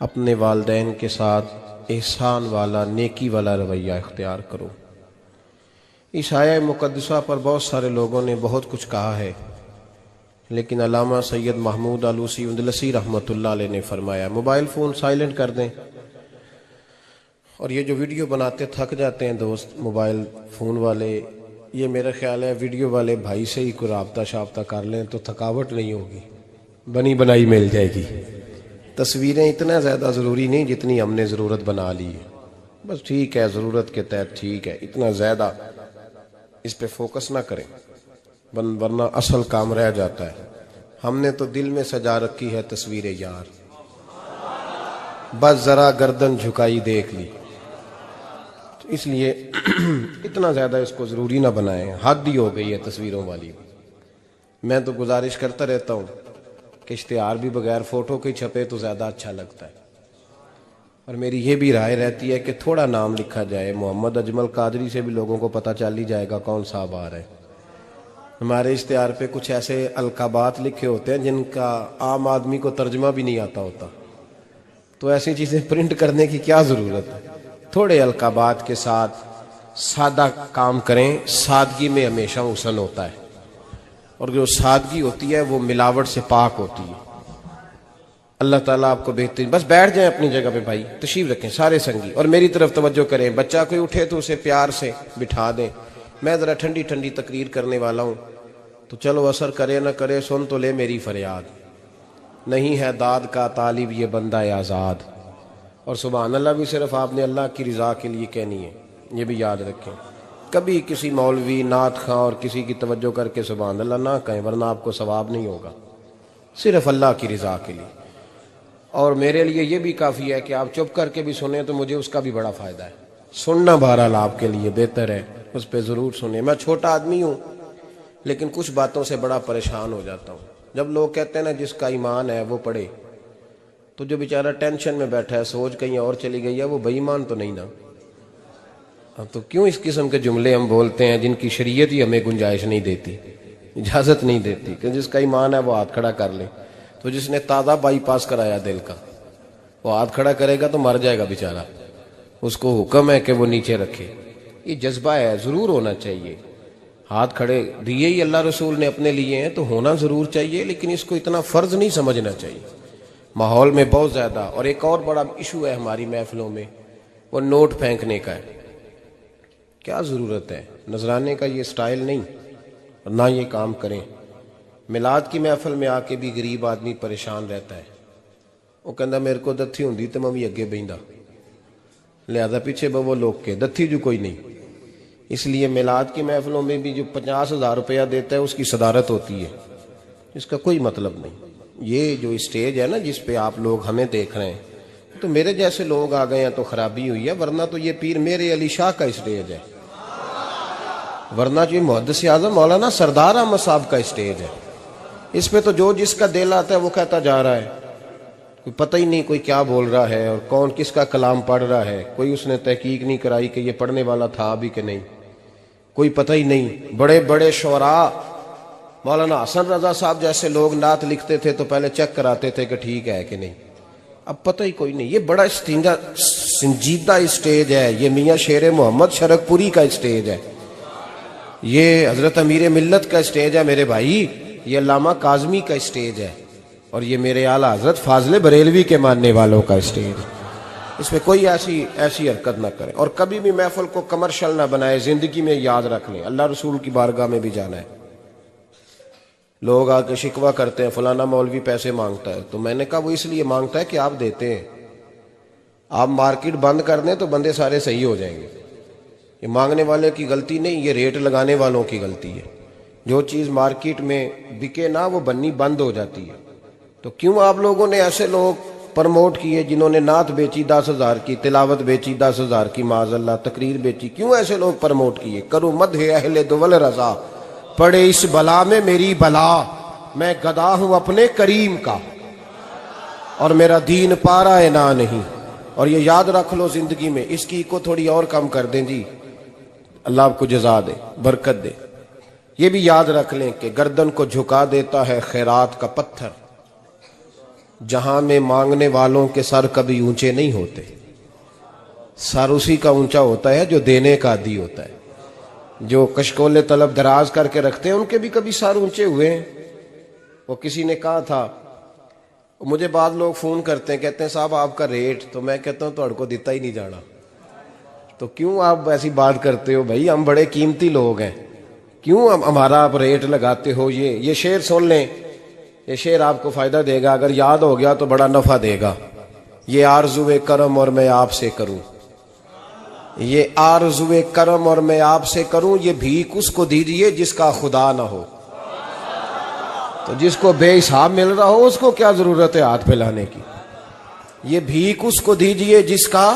اپنے والدین کے ساتھ احسان والا نیکی والا رویہ اختیار کرو۔ اس آیہ مقدسہ پر بہت سارے لوگوں نے بہت کچھ کہا ہے، لیکن علامہ سید محمود آلوسی اندلسی رحمۃ اللہ علیہ نے فرمایا موبائل فون سائلنٹ کر دیں۔ اور یہ جو ویڈیو بناتے تھک جاتے ہیں دوست موبائل فون والے، یہ میرا خیال ہے ویڈیو والے بھائی سے ہی کوئی رابطہ شابطہ کر لیں تو تھکاوٹ نہیں ہوگی، بنی بنائی مل جائے گی۔ تصویریں اتنا زیادہ ضروری نہیں جتنی ہم نے ضرورت بنا لی ہے، بس ٹھیک ہے ضرورت کے تحت ٹھیک ہے، اتنا زیادہ اس پہ فوکس نہ کریں ورنہ اصل کام رہ جاتا ہے۔ ہم نے تو دل میں سجا رکھی ہے تصویر یار، بس ذرا گردن جھکائی دیکھ لی، اس لیے اتنا زیادہ اس کو ضروری نہ بنائیں، حد ہی ہو گئی ہے تصویروں والی۔ میں تو گزارش کرتا رہتا ہوں کہ اشتہار بھی بغیر فوٹو کے چھپے تو زیادہ اچھا لگتا ہے، اور میری یہ بھی رائے رہتی ہے کہ تھوڑا نام لکھا جائے، محمد اجمل قادری سے بھی لوگوں کو پتہ چل ہی جائے گا کون صاحب آ رہے ہیں۔ ہمارے اشتہار پہ کچھ ایسے القابات لکھے ہوتے ہیں جن کا عام آدمی کو ترجمہ بھی نہیں آتا ہوتا، تو ایسی چیزیں پرنٹ کرنے کی کیا ضرورت ہے؟ تھوڑے القابات کے ساتھ سادہ کام کریں، سادگی میں ہمیشہ حسن ہوتا ہے، اور جو سادگی ہوتی ہے وہ ملاوٹ سے پاک ہوتی ہے۔ اللہ تعالیٰ آپ کو بہترین، بس بیٹھ جائیں اپنی جگہ پہ بھائی، تشریف رکھیں سارے سنگی، اور میری طرف توجہ کریں۔ بچہ کوئی اٹھے تو اسے پیار سے بٹھا دیں۔ میں ذرا ٹھنڈی ٹھنڈی تقریر کرنے والا ہوں، تو چلو اثر کرے نہ کرے سن تو لے میری فریاد، نہیں ہے داد کا طالب یہ بندہ آزاد، اور سبحان اللہ بھی صرف آپ نے اللہ کی رضا کے لیے کہنی ہے، یہ بھی یاد رکھیں۔ کبھی کسی مولوی نعت خواں اور کسی کی توجہ کر کے سبحان اللہ نہ کہیں، ورنہ آپ کو ثواب نہیں ہوگا، صرف اللہ کی رضا کے لیے۔ اور میرے لیے یہ بھی کافی ہے کہ آپ چپ کر کے بھی سنیں تو مجھے اس کا بھی بڑا فائدہ ہے، سننا بہرحال آپ کے لیے بہتر ہے، اس پہ ضرور سنیں۔ میں چھوٹا آدمی ہوں لیکن کچھ باتوں سے بڑا پریشان ہو جاتا ہوں۔ جب لوگ کہتے ہیں نا جس کا ایمان ہے وہ پڑھے، تو جو بیچارہ ٹینشن میں بیٹھا ہے، سوچ کہیں اور چلی گئی ہے، وہ بے ایمان تو نہیں نا؟ تو کیوں اس قسم کے جملے ہم بولتے ہیں جن کی شریعت ہی ہمیں گنجائش نہیں دیتی، اجازت نہیں دیتی کہ جس کا ایمان ہے وہ ہاتھ کھڑا کر لے؟ تو جس نے تازہ بائی پاس کرایا دل کا، وہ ہاتھ کھڑا کرے گا تو مر جائے گا بیچارہ، اس کو حکم ہے کہ وہ نیچے رکھے۔ یہ جذبہ ہے، ضرور ہونا چاہیے۔ ہاتھ کھڑے دیے ہی اللہ رسول نے اپنے لیے ہیں تو ہونا ضرور چاہیے، لیکن اس کو اتنا فرض نہیں سمجھنا چاہیے۔ ماحول میں بہت زیادہ، اور ایک اور بڑا ایشو ہے ہماری محفلوں میں، وہ نوٹ پھینکنے کا ہے۔ کیا ضرورت ہے؟ نذرانے کا یہ سٹائل نہیں، اور نہ یہ کام کریں۔ میلاد کی محفل میں آ کے بھی غریب آدمی پریشان رہتا ہے، وہ کہندا میرے کو دتھی ہوندی تو میں بھی اگے بہندا، لہذا پیچھے بو لوگ کے دتھی جو کوئی نہیں۔ اس لیے میلاد کی محفلوں میں بھی جو 50,000 روپیہ دیتا ہے اس کی صدارت ہوتی ہے، اس کا کوئی مطلب نہیں۔ یہ جو اسٹیج ہے نا جس پہ آپ لوگ ہمیں دیکھ رہے ہیں، تو میرے جیسے لوگ آ گئے ہیں تو خرابی ہوئی ہے، ورنہ تو یہ پیر میرے علی شاہ کا اسٹیج ہے، ورنہ جو محدث اعظم مولانا سردار احمد صاحب کا اسٹیج ہے۔ اس پہ تو جو جس کا دل آتا ہے وہ کہتا جا رہا ہے، کوئی پتہ ہی نہیں کوئی کیا بول رہا ہے اور کون کس کا کلام پڑھ رہا ہے، کوئی اس نے تحقیق نہیں کرائی کہ یہ پڑھنے والا تھا بھی کہ نہیں، کوئی پتہ ہی نہیں۔ بڑے بڑے شعراء، مولانا حسن رضا صاحب جیسے لوگ نعت لکھتے تھے تو پہلے چیک کراتے تھے کہ ٹھیک ہے کہ نہیں، اب پتہ ہی کوئی نہیں۔ یہ بڑا سنجیدہ اسٹیج ہے، یہ میاں شیر محمد شرک پوری کا اسٹیج ہے، یہ حضرت امیر ملت کا اسٹیج ہے میرے بھائی، یہ علامہ کاظمی کا اسٹیج ہے، اور یہ میرے اعلیٰ حضرت فاضل بریلوی کے ماننے والوں کا اسٹیج۔ اس میں کوئی ایسی حرکت نہ کریں، اور کبھی بھی محفل کو کمرشل نہ بنائے۔ زندگی میں یاد رکھ لیں اللہ رسول کی بارگاہ میں بھی جانا ہے۔ لوگ آ کے شکوہ کرتے ہیں فلانا مولوی پیسے مانگتا ہے، تو میں نے کہا وہ اس لیے مانگتا ہے کہ آپ دیتے ہیں۔ آپ مارکیٹ بند کر دیں تو بندے سارے صحیح ہو جائیں گے۔ یہ مانگنے والے کی غلطی نہیں، یہ ریٹ لگانے والوں کی غلطی ہے۔ جو چیز مارکیٹ میں بکے نہ وہ بننی بند ہو جاتی ہے۔ تو کیوں آپ لوگوں نے ایسے لوگ پرموٹ کیے جنہوں نے نعت بیچی 10,000 کی، تلاوت بیچی 10,000 کی، معاذ اللہ تقریر بیچی، کیوں ایسے لوگ پرموٹ کیے؟ کرو مدح اہل دول رضا، پڑے اس بلا میں میری بلا، میں گدا ہوں اپنے کریم کا، اور میرا دین پارا ہے نہ نہیں۔ اور یہ یاد رکھ لو زندگی میں، اس کی کو تھوڑی اور کم کر دیں جی، اللہ آپ کو جزا دے، برکت دے۔ یہ بھی یاد رکھ لیں کہ گردن کو جھکا دیتا ہے خیرات کا پتھر، جہاں میں مانگنے والوں کے سر کبھی اونچے نہیں ہوتے، سر اسی کا اونچا ہوتا ہے جو دینے کا عادی ہوتا ہے۔ جو کشکول طلب دراز کر کے رکھتے ہیں ان کے بھی کبھی سر اونچے ہوئے ہیں۔ وہ کسی نے کہا تھا، مجھے بعض لوگ فون کرتے ہیں، کہتے ہیں صاحب آپ کا ریٹ، تو میں کہتا ہوں تہاڈے کو دیتا ہی نہیں جانا، تو کیوں آپ ایسی بات کرتے ہو بھائی، ہم بڑے قیمتی لوگ ہیں، کیوں ہمارا آپ ریٹ لگاتے ہو؟ یہ شعر سن لیں، یہ شعر آپ کو فائدہ دے گا، اگر یاد ہو گیا تو بڑا نفع دے گا۔ یہ آرزو کرم اور میں آپ سے کروں، یہ آرزو کرم اور میں آپ سے کروں، یہ بھیک اس کو دیجئے جس کا خدا نہ ہو۔ تو جس کو بے حساب مل رہا ہو اس کو کیا ضرورت ہے ہاتھ پھیلانے کی؟ یہ بھیک اس کو دیجئے جس کا،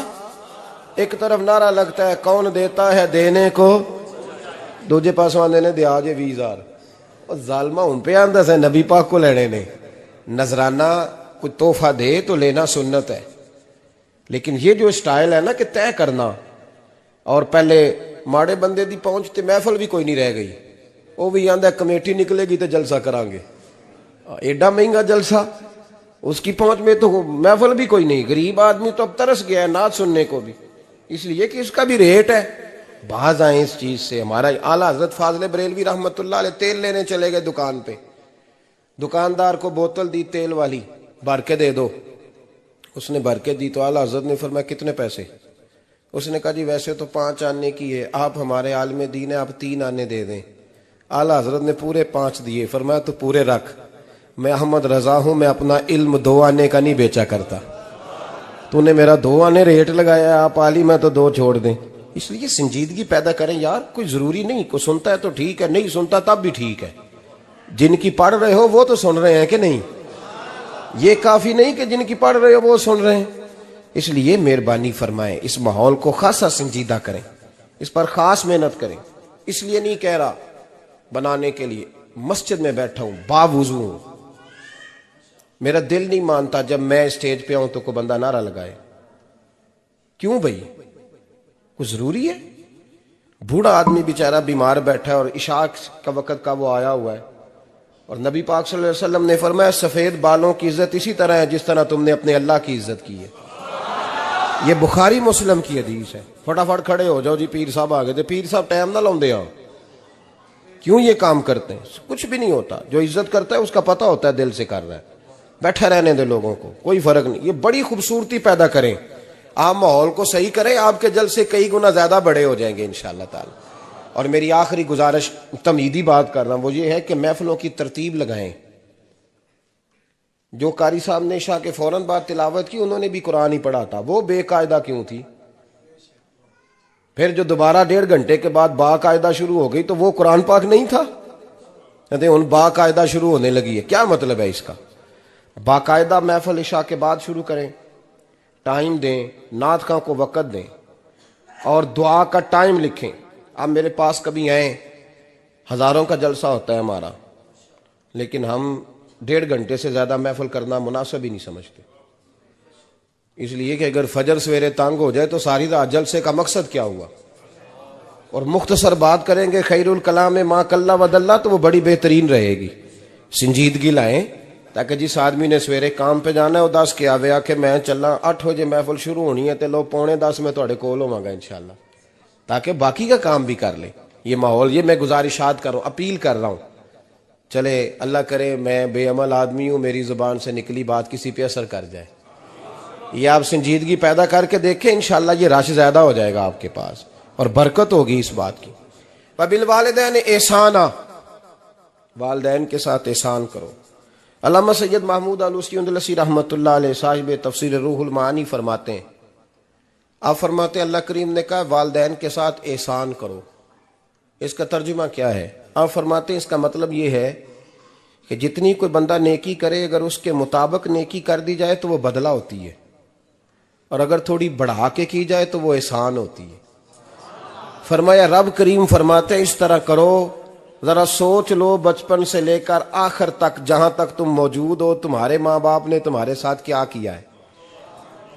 ایک طرف نعرہ لگتا ہے کون دیتا ہے دینے کو، دوجے پاس آندے نے دیا جے 20,000، اور ظالمہ ان پہ آندہ سے نبی پاک کو لینے نے۔ نذرانہ کوئی تحفہ دے تو لینا سنت ہے، لیکن یہ جو سٹائل ہے نا کہ طے کرنا، اور پہلے ماڑے بندے دی پہنچتے محفل بھی کوئی نہیں رہ گئی، وہ بھی آندہ کمیٹی نکلے گی تو جلسہ کران گے، ایڈا مہنگا جلسہ، اس کی پہنچ میں تو محفل بھی کوئی نہیں، غریب آدمی تو اب ترس گیا ہے نعت سننے کو بھی، اس لیے کہ اس کا بھی ریٹ ہے۔ باز آئیں اس چیز سے۔ ہمارا اعلیٰ حضرت فاضل بریلوی رحمۃ اللہ علیہ تیل لینے چلے گئے دکان پہ، دکاندار کو بوتل دی تیل والی، بھر کے دے دو، اس نے بھر کے دی تو اعلیٰ حضرت نے فرمایا کتنے پیسے؟ اس نے کہا جی ویسے تو 5 آنے کی ہے، آپ ہمارے عالم دین ہیں، آپ 3 آنے دے دیں۔ اعلیٰ حضرت نے پورے 5 دیے، فرمایا تو پورے رکھ، میں احمد رضا ہوں، میں اپنا علم 2 آنے کا نہیں بیچا کرتا، تو نے میرا 2 آنے ریٹ لگایا، آپ عالم میں تو 2 چھوڑ دیں۔ اس لیے سنجیدگی پیدا کریں یار، کوئی ضروری نہیں، کوئی سنتا ہے تو ٹھیک ہے، نہیں سنتا تب بھی ٹھیک ہے، جن کی پڑھ رہے ہو وہ تو سن رہے ہیں کہ نہیں، یہ کافی نہیں کہ جن کی پڑھ رہے ہو وہ سن رہے ہیں۔ اس لیے مہربانی فرمائیں، اس ماحول کو خاصا سنجیدہ کریں، اس پر خاص محنت کریں۔ اس لیے نہیں کہہ رہا بنانے کے لیے، مسجد میں بیٹھا ہوں باوضو ہوں، میرا دل نہیں مانتا جب میں اسٹیج پہ آؤں تو کوئی بندہ نعرہ لگائے، کیوں بھائی؟ کوئی ضروری ہے؟ بوڑھا آدمی بیچارہ بیمار بیٹھا ہے اور عشاء کا وقت کا وہ آیا ہوا ہے، اور نبی پاک صلی اللہ علیہ وسلم نے فرمایا سفید بالوں کی عزت اسی طرح ہے جس طرح تم نے اپنے اللہ کی عزت کی ہے۔ یہ بخاری مسلم کی حدیث ہے۔ فٹافٹ کھڑے ہو جاؤ جی پیر صاحب آگے تھے، پیر صاحب ٹائم نہ لاؤندے ہاں، کیوں یہ کام کرتے ہیں؟ کچھ بھی نہیں ہوتا، جو عزت کرتا ہے اس کا پتہ ہوتا ہے دل سے کر رہا ہے، بیٹھے رہنے دے لوگوں کو، کوئی فرق نہیں۔ یہ بڑی خوبصورتی پیدا کریں، آپ ماحول کو صحیح کریں، آپ کے جلسے کئی گنا زیادہ بڑے ہو جائیں گے انشاءاللہ تعالی۔ اور میری آخری گزارش، تمہیدی بات کر رہا ہوں، وہ یہ ہے کہ محفلوں کی ترتیب لگائیں۔ جو قاری صاحب نے عشاء کے فوراً بعد تلاوت کی انہوں نے بھی قرآن ہی پڑھا تھا، وہ بے قاعدہ کیوں تھی؟ پھر جو دوبارہ 1.5 گھنٹے کے بعد باقاعدہ شروع ہو گئی تو وہ قرآن پاک نہیں تھا؟ کہتے ہیں ان باقاعدہ شروع ہونے لگی ہے، کیا مطلب ہے اس کا؟ باقاعدہ محفل عشاء کے بعد شروع کریں، ٹائم دیں، نعت خواں کو وقت دیں، اور دعا کا ٹائم لکھیں۔ آپ میرے پاس کبھی آئیں، ہزاروں کا جلسہ ہوتا ہے ہمارا، لیکن ہم 1.5 گھنٹے سے زیادہ محفل کرنا مناسب ہی نہیں سمجھتے، اس لیے کہ اگر فجر سویرے تانگ ہو جائے تو ساری رات جلسے کا مقصد کیا ہوا؟ اور مختصر بات کریں گے خیر الکلام ما کلا ودلہ تو وہ بڑی بہترین رہے گی۔ سنجیدگی لائیں، تاکہ جس آدمی نے سویرے کام پہ جانا ہے وہ 10 کے آوے کہ میں چلا 8 بجے محفل شروع ہونی ہے تے لو 9:45 میں تھوڑے کول ہوواں گا انشاءاللہ، تاکہ باقی کا کام بھی کر لیں۔ یہ ماحول، یہ میں گزارشات کر رہا ہوں، اپیل کر رہا ہوں۔ چلے اللہ کرے میں بے عمل آدمی ہوں، میری زبان سے نکلی بات کسی پہ اثر کر جائے، یہ آپ سنجیدگی پیدا کر کے دیکھیں، انشاءاللہ یہ رش زیادہ ہو جائے گا آپ کے پاس اور برکت ہوگی اس بات کی۔ وبالوالدین احسانا، والدین کے ساتھ احسان کرو۔ علامہ سید محمود آلوسی اندلسی رحمۃ اللہ علیہ صاحب تفسیر روح المعانی فرماتے ہیں، آپ فرماتے ہیں اللہ کریم نے کہا والدین کے ساتھ احسان کرو، اس کا ترجمہ کیا ہے؟ آپ فرماتے ہیں اس کا مطلب یہ ہے کہ جتنی کوئی بندہ نیکی کرے اگر اس کے مطابق نیکی کر دی جائے تو وہ بدلہ ہوتی ہے، اور اگر تھوڑی بڑھا کے کی جائے تو وہ احسان ہوتی ہے۔ فرمایا رب کریم فرماتے ہیں اس طرح کرو، ذرا سوچ لو بچپن سے لے کر آخر تک جہاں تک تم موجود ہو تمہارے ماں باپ نے تمہارے ساتھ کیا کیا ہے،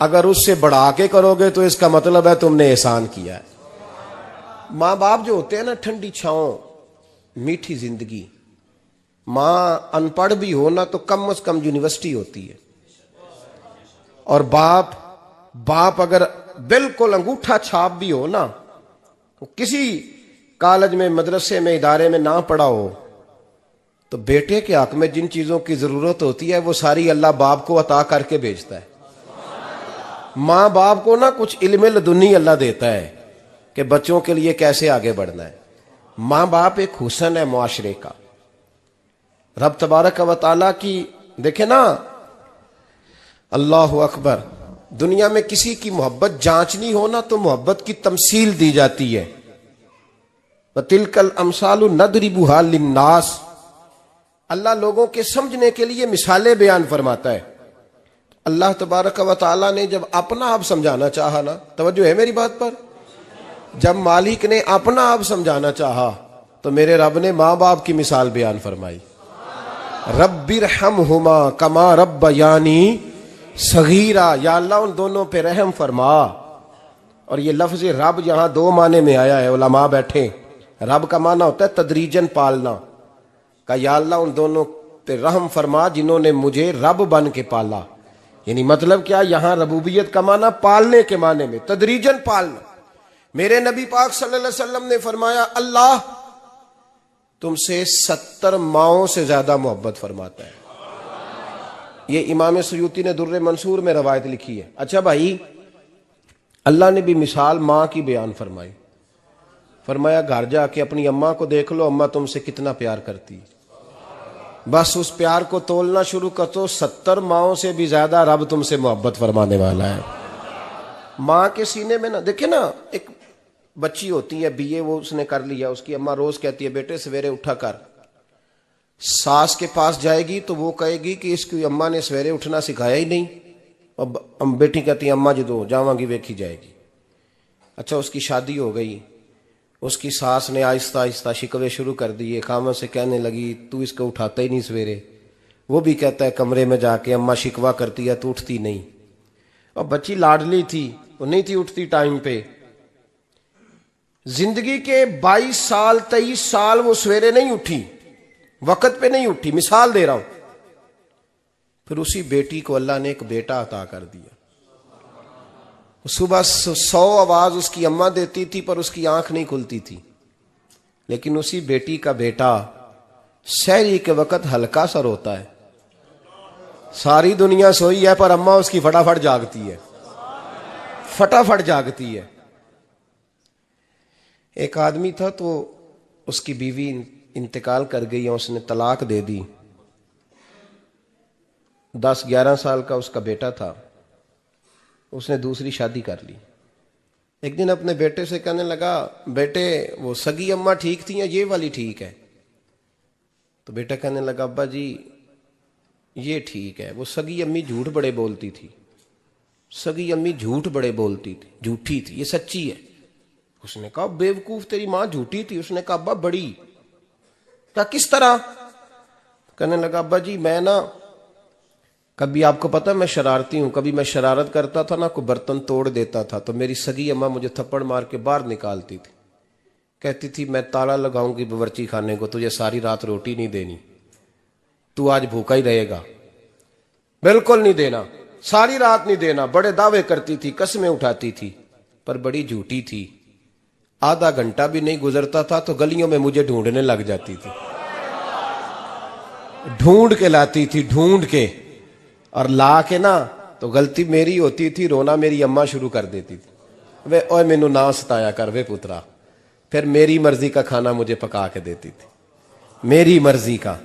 اگر اس سے بڑھا کے کرو گے تو اس کا مطلب ہے تم نے احسان کیا ہے۔ ماں باپ جو ہوتے ہیں نا، ٹھنڈی چھاؤں، میٹھی زندگی، ماں ان پڑھ بھی ہو نا تو کم از کم یونیورسٹی ہوتی ہے، اور باپ اگر بالکل انگوٹھا چھاپ بھی ہو نا، کسی کالج میں، مدرسے میں، ادارے میں نہ پڑھا ہو، تو بیٹے کے حق میں جن چیزوں کی ضرورت ہوتی ہے وہ ساری اللہ باپ کو عطا کر کے بھیجتا ہے۔ ماں باپ کو نا کچھ علم لدنی اللہ دیتا ہے کہ بچوں کے لیے کیسے آگے بڑھنا ہے۔ ماں باپ ایک حسن ہے معاشرے کا۔ رب تبارک و تعالیٰ کی دیکھیں نا، اللہ اکبر، دنیا میں کسی کی محبت جانچنی ہو نا تو محبت کی تمثیل دی جاتی ہے۔ وَتِلْكَ الْأَمْثَالُ نَضْرِبُهَا لِلنَّاسِ، اللہ لوگوں کے سمجھنے کے لیے مثالیں بیان فرماتا ہے۔ اللہ تبارک و تعالیٰ نے جب اپنا آپ سمجھانا چاہا نا، توجہ ہے میری بات پر، جب مالک نے اپنا آپ سمجھانا چاہا تو میرے رب نے ماں باپ کی مثال بیان فرمائی۔ رب ارحمہما کما ربیانی صغیرا، یا اللہ ان دونوں پہ رحم فرما۔ اور یہ لفظ رب یہاں دو معنی میں آیا ہے، علماء بیٹھے۔ رب کا معنی ہوتا ہے تدریجن پالنا، کہ یا اللہ ان دونوں پہ رحم فرما جنہوں نے مجھے رب بن کے پالا۔ یعنی مطلب کیا، یہاں ربوبیت کا معنی پالنے کے معنی میں، تدریجن پالنا۔ میرے نبی پاک صلی اللہ علیہ وسلم نے فرمایا اللہ تم سے 70 ماؤں سے زیادہ محبت فرماتا ہے۔ یہ امام سیوطی نے در منصور میں روایت لکھی ہے۔ اچھا بھائی، اللہ نے بھی مثال ماں کی بیان فرمائی، فرمایا گھر جا کے اپنی اماں کو دیکھ لو، اماں تم سے کتنا پیار کرتی، بس اس پیار کو تولنا شروع کر تو 70 ماؤں سے بھی زیادہ رب تم سے محبت فرمانے والا ہے۔ ماں کے سینے میں نا، دیکھیں نا، ایک بچی ہوتی ہے BA، وہ اس نے کر لیا، اس کی اماں روز کہتی ہے بیٹے سویرے اٹھا کر۔ ساس کے پاس جائے گی تو وہ کہے گی کہ اس کی اماں نے سویرے اٹھنا سکھایا ہی نہیں، اور بیٹی کہتی ہے اماں جدو جاواں گی ویکھی جائے گی۔ اچھا اس کی شادی ہو گئی، اس کی ساس نے آہستہ آہستہ شکوے شروع کر دیے، خامن سے کہنے لگی تو اس کو اٹھاتا ہی نہیں سویرے۔ وہ بھی کہتا ہے کمرے میں جا کے اماں شکوہ کرتی ہے تو اٹھتی نہیں، اور بچی لاڈلی تھی، وہ نہیں تھی اٹھتی ٹائم پہ۔ زندگی کے 22 سال 23 سال وہ سویرے نہیں اٹھی، وقت پہ نہیں اٹھی، مثال دے رہا ہوں۔ پھر اسی بیٹی کو اللہ نے ایک بیٹا عطا کر دیا۔ صبح 100 آواز اس کی اماں دیتی تھی پر اس کی آنکھ نہیں کھلتی تھی، لیکن اسی بیٹی کا بیٹا سحری کے وقت ہلکا سا روتا ہے، ساری دنیا سوئی ہے پر اماں اس کی فٹافٹ جاگتی ہے، فٹافٹ جاگتی ہے۔ ایک آدمی تھا تو اس کی بیوی انتقال کر گئی اور اس نے طلاق دے دی۔ 10-11 سال کا اس کا بیٹا تھا، اس نے دوسری شادی کر لی۔ ایک دن اپنے بیٹے سے کہنے لگا بیٹے وہ سگی اماں ٹھیک تھی یا یہ والی ٹھیک ہے؟ تو بیٹا کہنے لگا ابا جی یہ ٹھیک ہے، وہ سگی امی جھوٹ بڑے بولتی تھی، سگی امی جھوٹ بڑے بولتی تھی، جھوٹی تھی، یہ سچی ہے۔ اس نے کہا بیوقوف تیری ماں جھوٹی تھی؟ اس نے کہا ابا بڑی۔ کہا کس طرح؟ کہنے لگا ابا جی میں نا کبھی، آپ کو پتا میں شرارتی ہوں، کبھی میں شرارت کرتا تھا نا، کوئی برتن توڑ دیتا تھا تو میری سگی اماں مجھے تھپڑ مار کے باہر نکالتی تھی، کہتی تھی میں تالا لگاؤں گی باورچی خانے کو، تجھے ساری رات روٹی نہیں دینی، تو آج بھوکا ہی رہے گا، بالکل نہیں دینا، ساری رات نہیں دینا۔ بڑے دعوے کرتی تھی، قسمیں اٹھاتی تھی، پر بڑی جھوٹی تھی۔ آدھا گھنٹہ بھی نہیں گزرتا تھا تو گلیوں میں مجھے ڈھونڈنے لگ جاتی تھی، ڈھونڈ کے لاتی تھی، ڈھونڈ کے، اور لا کے نا تو غلطی میری ہوتی تھی، رونا میری اماں شروع کر دیتی تھی، وے اوے مینوں نہ ستایا کر وے پترا۔ پھر میری مرضی کا کھانا مجھے پکا کے دیتی تھی، میری مرضی کا،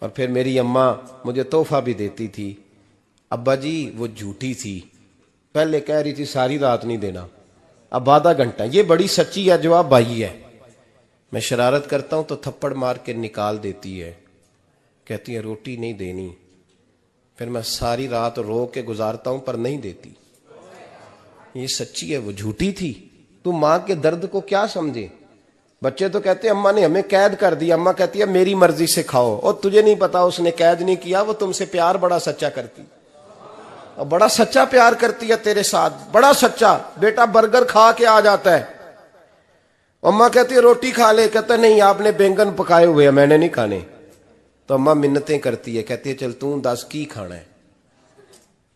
اور پھر میری اماں مجھے تحفہ بھی دیتی تھی۔ ابا جی وہ جھوٹی تھی، پہلے کہہ رہی تھی ساری رات نہیں دینا، اب آدھا گھنٹہ، یہ بڑی سچی ہے جواب بھائی ہے۔ میں شرارت کرتا ہوں تو تھپڑ مار کے نکال دیتی ہے، کہتی ہے روٹی نہیں دینی، پھر میں ساری رات رو کے گزارتا ہوں پر نہیں دیتی۔ یہ سچی ہے، وہ جھوٹی تھی۔ تو ماں کے درد کو کیا سمجھے؟ بچے تو کہتے ہیں اماں نے ہمیں قید کر دیا، اماں کہتی ہے میری مرضی سے کھاؤ، اور تجھے نہیں پتا اس نے قید نہیں کیا، وہ تم سے پیار بڑا سچا کرتی، اور بڑا سچا پیار کرتی ہے تیرے ساتھ، بڑا سچا۔ بیٹا برگر کھا کے آ جاتا ہے، اماں کہتی ہے روٹی کھا لے، کہتا ہے نہیں آپ نے بینگن پکائے ہوئے ہیں میں نے نہیں کھانے، تو اماں منتیں کرتی ہے، کہتی ہے چل توں دس کی کھانا ہے؟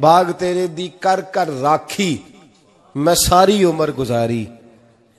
ਬਾਗ ਤੇਰੇ ਦੀ ਕਰ ਕਰ ਰਾਖੀ ਮੈਂ ਸਾਰੀ ਉਮਰ ਗੁਜ਼ਾਰੀ।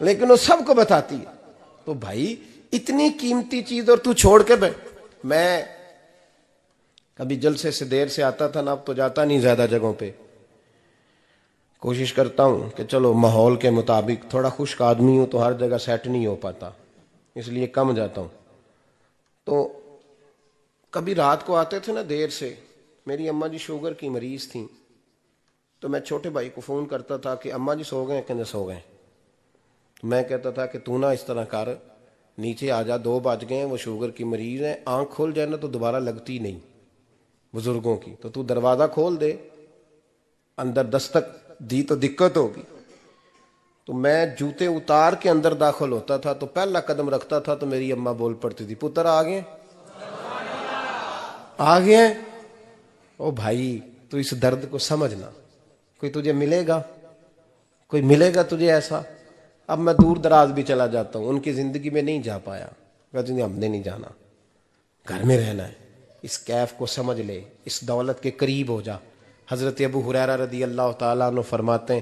لیکن وہ سب کو بتاتی ہے. تو بھائی اتنی قیمتی چیز اور تو چھوڑ کے میں کبھی جلسے سے دیر سے آتا تھا نا، اب تو جاتا نہیں زیادہ جگہوں پہ. کوشش کرتا ہوں کہ چلو ماحول کے مطابق، تھوڑا خشک آدمی ہوں تو ہر جگہ سیٹ نہیں ہو پاتا، اس لیے کم جاتا ہوں. تو کبھی رات کو آتے تھے نا دیر سے، میری اماں جی شوگر کی مریض تھیں، تو میں چھوٹے بھائی کو فون کرتا تھا کہ اماں جی سو گئے کہ نہیں سو گئے. میں کہتا تھا کہ تو نہ اس طرح کر، نیچے آ جا، 2 بج گئے ہیں، وہ شوگر کی مریض ہیں، آنکھ کھول جائے نا تو دوبارہ لگتی نہیں بزرگوں کی، تو دروازہ کھول دے، اندر دستک دی تو دقت ہوگی. تو میں جوتے اتار کے اندر داخل ہوتا تھا تو پہلا قدم رکھتا تھا تو میری اماں بول پڑتی تھی، پتر آ گئے آ گئے. او بھائی تو اس درد کو سمجھنا، کوئی تجھے ملے گا، کوئی ملے گا تجھے ایسا. اب میں دور دراز بھی چلا جاتا ہوں، ان کی زندگی میں نہیں جا پایا، کہتے ہیں ہم نے نہیں جانا، گھر میں رہنا ہے. اس کیف کو سمجھ لے، اس دولت کے قریب ہو جا. حضرت ابو ہریرہ رضی اللہ تعالیٰ عنہ فرماتے ہیں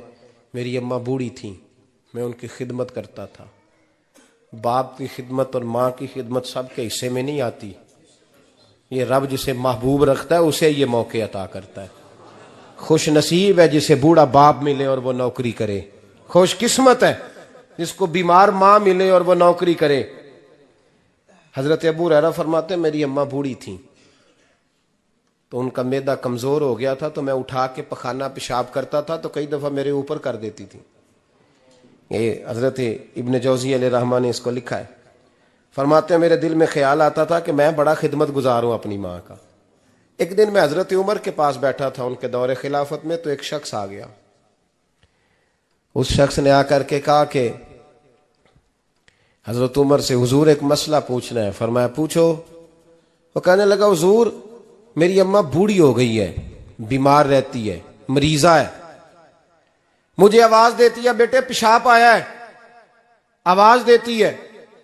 میری اماں بوڑھی تھیں، میں ان کی خدمت کرتا تھا. باپ کی خدمت اور ماں کی خدمت سب کے حصے میں نہیں آتی، یہ رب جسے محبوب رکھتا ہے اسے یہ موقع عطا کرتا ہے. خوش نصیب ہے جسے بوڑھا باپ ملے اور وہ نوکری کرے، خوش قسمت ہے جس کو بیمار ماں ملے اور وہ نوکری کرے. حضرت ابو ہریرہ فرماتے ہیں میری اماں بوڑھی تھیں تو ان کا معدہ کمزور ہو گیا تھا، تو میں اٹھا کے پخانہ پیشاب کرتا تھا تو کئی دفعہ میرے اوپر کر دیتی تھی. یہ حضرت ابن جوزی علیہ رحمٰن نے اس کو لکھا ہے. فرماتے ہیں میرے دل میں خیال آتا تھا کہ میں بڑا خدمت گزار ہوں اپنی ماں کا. ایک دن میں حضرت عمر کے پاس بیٹھا تھا ان کے دور خلافت میں، تو ایک شخص آ گیا. اس شخص نے آ کر کے کہا کہ حضرت عمر سے حضور ایک مسئلہ پوچھنا ہے. فرمایا پوچھو. وہ کہنے لگا حضور میری اماں بوڑھی ہو گئی ہے، بیمار رہتی ہے، مریضہ ہے، مجھے آواز دیتی ہے بیٹے پیشاب آیا ہے، آواز دیتی ہے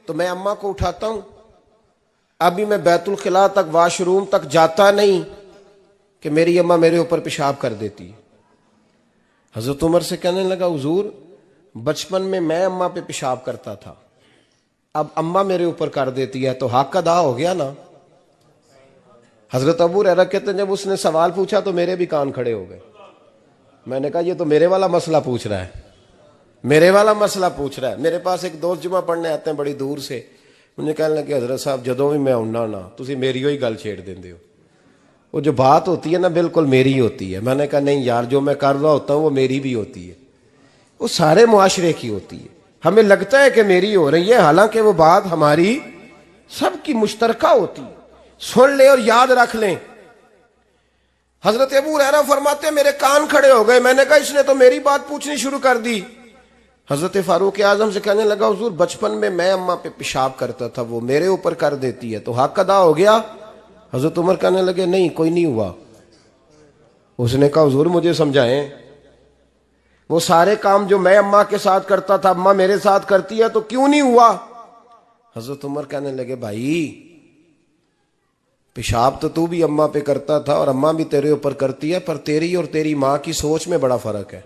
تو میں اماں کو اٹھاتا ہوں. ابھی میں بیت الخلاء تک، واش روم تک جاتا نہیں کہ میری اماں میرے اوپر پیشاب کر دیتی ہے. حضرت عمر سے کہنے لگا حضور بچپن میں اماں پہ پیشاب کرتا تھا، اب اماں میرے اوپر کر دیتی ہے تو حق ادا ہو گیا نا. حضرت ابو ہریرہ کہتے ہیں جب اس نے سوال پوچھا تو میرے بھی کان کھڑے ہو گئے. میں نے کہا یہ تو میرے والا مسئلہ پوچھ رہا ہے، میرے والا مسئلہ پوچھ رہا ہے. میرے پاس ایک دوست جمعہ پڑھنے آتے ہیں بڑی دور سے، مجھے کہنے لگے حضرت صاحب جدوں بھی میں آنا نا تسی میری ہوئی گل چھیڑ دیندے ہو، وہ جو بات ہوتی ہے نا بالکل میری ہوتی ہے. میں نے کہا نہیں یار جو میں کر رہا ہوتا ہوں وہ میری بھی ہوتی ہے، وہ سارے معاشرے کی ہوتی ہے. ہمیں لگتا ہے کہ میری ہو رہی ہے، حالانکہ وہ بات ہماری سب کی مشترکہ ہوتی ہے. سن لیں اور یاد رکھ لیں. حضرت ابو ہریرہ فرماتے ہیں میرے کان کھڑے ہو گئے. میں نے کہا اس نے تو میری بات پوچھنی شروع کر دی. حضرت فاروق اعظم سے کہنے لگا حضور بچپن میں اماں پہ پیشاب کرتا تھا، وہ میرے اوپر کر دیتی ہے تو حق ادا ہو گیا. حضرت عمر کہنے لگے نہیں کوئی نہیں ہوا. اس نے کہا حضور مجھے سمجھائیں، وہ سارے کام جو میں اماں کے ساتھ کرتا تھا اماں میرے ساتھ کرتی ہے تو کیوں نہیں ہوا. حضرت عمر کہنے لگے بھائی پیشاب تو بھی اماں پہ کرتا تھا اور اماں بھی تیرے اوپر کرتی ہے، پر تیری اور تیری ماں کی سوچ میں بڑا فرق ہے.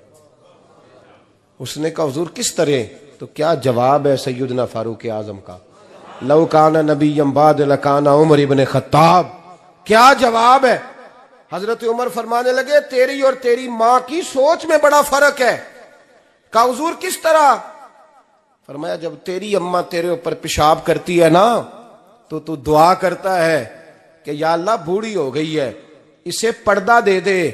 اس نے کہا حضور کس طرح؟ تو کیا جواب ہے سیدنا فاروق اعظم کا، لو کان نبی بعد لکان عمر ابن خطاب. کیا جواب ہے؟ حضرت عمر فرمانے لگے تیری اور تیری ماں کی سوچ میں بڑا فرق ہے. کہا حضور کس طرح؟ فرمایا جب تیری اماں تیرے اوپر پیشاب کرتی ہے نا تو دعا کرتا ہے کہ یا اللہ بوڑھی ہو گئی ہے اسے پردہ دے دے،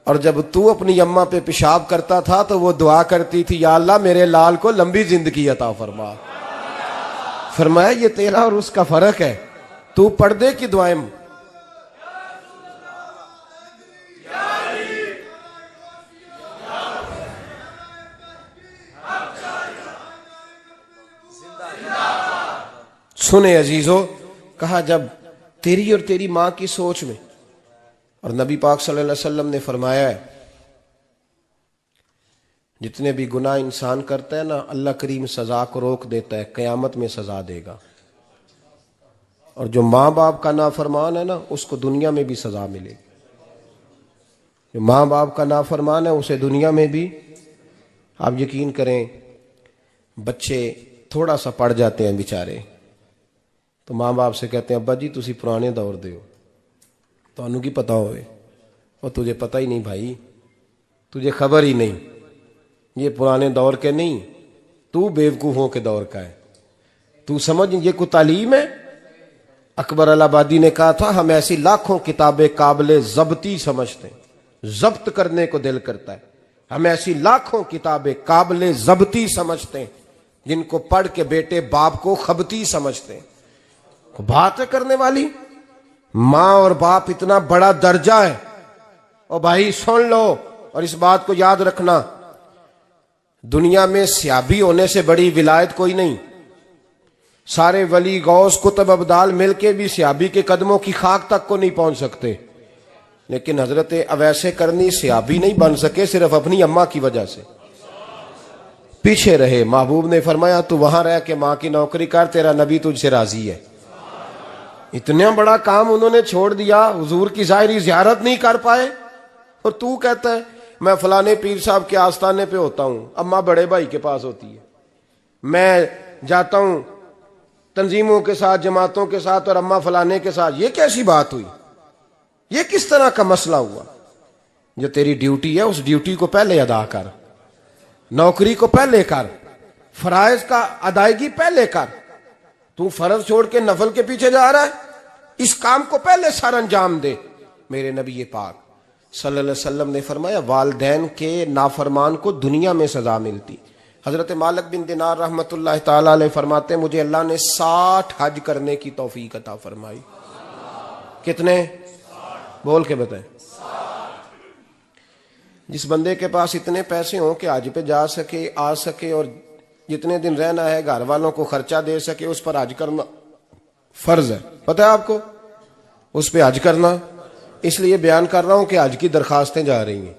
اور جب تو اپنی اماں پہ پیشاب کرتا تھا تو وہ دعا کرتی تھی یا اللہ میرے لال کو لمبی زندگی عطا فرما. فرمایا یہ تیرا اور اس کا فرق ہے، تو پردے کی دعائیں. سنے عزیزو، کہا جب تیری اور تیری ماں کی سوچ میں، اور نبی پاک صلی اللہ علیہ وسلم نے فرمایا ہے جتنے بھی گناہ انسان کرتا ہے نا اللہ کریم سزا کو روک دیتا ہے، قیامت میں سزا دے گا. اور جو ماں باپ کا نافرمان ہے نا اس کو دنیا میں بھی سزا ملے گی. جو ماں باپ کا نافرمان ہے اسے دنیا میں بھی. آپ یقین کریں بچے تھوڑا سا پڑ جاتے ہیں بیچارے تو ماں باپ سے کہتے ہیں ابا جی تسی پرانے دور دے ہو تانوں کی پتا ہوئے اور تجھے پتہ ہی نہیں بھائی تجھے خبر ہی نہیں یہ پرانے دور کے نہیں تو بیوقوفوں کے دور کا ہے تو سمجھ یہ کوئی تعلیم ہے اکبر الہآبادی نے کہا تھا ہم ایسی لاکھوں کتابیں قابل ضبطی سمجھتے ہیں ضبط کرنے کو دل کرتا ہے ہم ایسی لاکھوں کتابیں قابل ضبطی سمجھتے ہیں جن کو پڑھ کے بیٹے باپ کو خبتی سمجھتے ہیں بات ہے کرنے والی ماں اور باپ اتنا بڑا درجہ ہے اور بھائی سن لو اور اس بات کو یاد رکھنا دنیا میں سیابی ہونے سے بڑی ولایت کوئی نہیں سارے ولی غوث کتب ابدال مل کے بھی سیابی کے قدموں کی خاک تک کو نہیں پہنچ سکتے لیکن حضرت اویس کرنی سیابی نہیں بن سکے صرف اپنی اماں کی وجہ سے پیچھے رہے محبوب نے فرمایا تو وہاں رہ کے ماں کی نوکری کر تیرا نبی تجھ سے راضی ہے اتنا بڑا کام انہوں نے چھوڑ دیا حضور کی ظاہری زیارت نہیں کر پائے اور تو کہتا ہے میں فلانے پیر صاحب کے آستانے پہ ہوتا ہوں اماں بڑے بھائی کے پاس ہوتی ہے میں جاتا ہوں تنظیموں کے ساتھ جماعتوں کے ساتھ اور اماں فلانے کے ساتھ یہ کیسی بات ہوئی یہ کس طرح کا مسئلہ ہوا جو تیری ڈیوٹی ہے اس ڈیوٹی کو پہلے ادا کر نوکری کو پہلے کر فرائض کا ادائیگی پہلے کر تو فرض چھوڑ کے نفل کے پیچھے جا رہا ہے اس کام کو پہلے سر انجام دے میرے نبی پاک صلی اللہ علیہ وسلم نے فرمایا والدین کے نافرمان کو دنیا میں سزا ملتی حضرت مالک بن دینار رحمت اللہ تعالی علیہ فرماتے ہیں مجھے اللہ نے 60 حج کرنے کی توفیق عطا فرمائی کتنے بول کے بتائیں جس بندے کے پاس اتنے پیسے ہوں کہ حج پہ جا سکے آ سکے اور جتنے دن رہنا ہے گھر والوں کو خرچہ دے سکے اس پر حج کرنا فرض ہے پتہ ہے آپ کو اس پہ حج کرنا اس لیے بیان کر رہا ہوں کہ حج کی درخواستیں جا رہی ہیں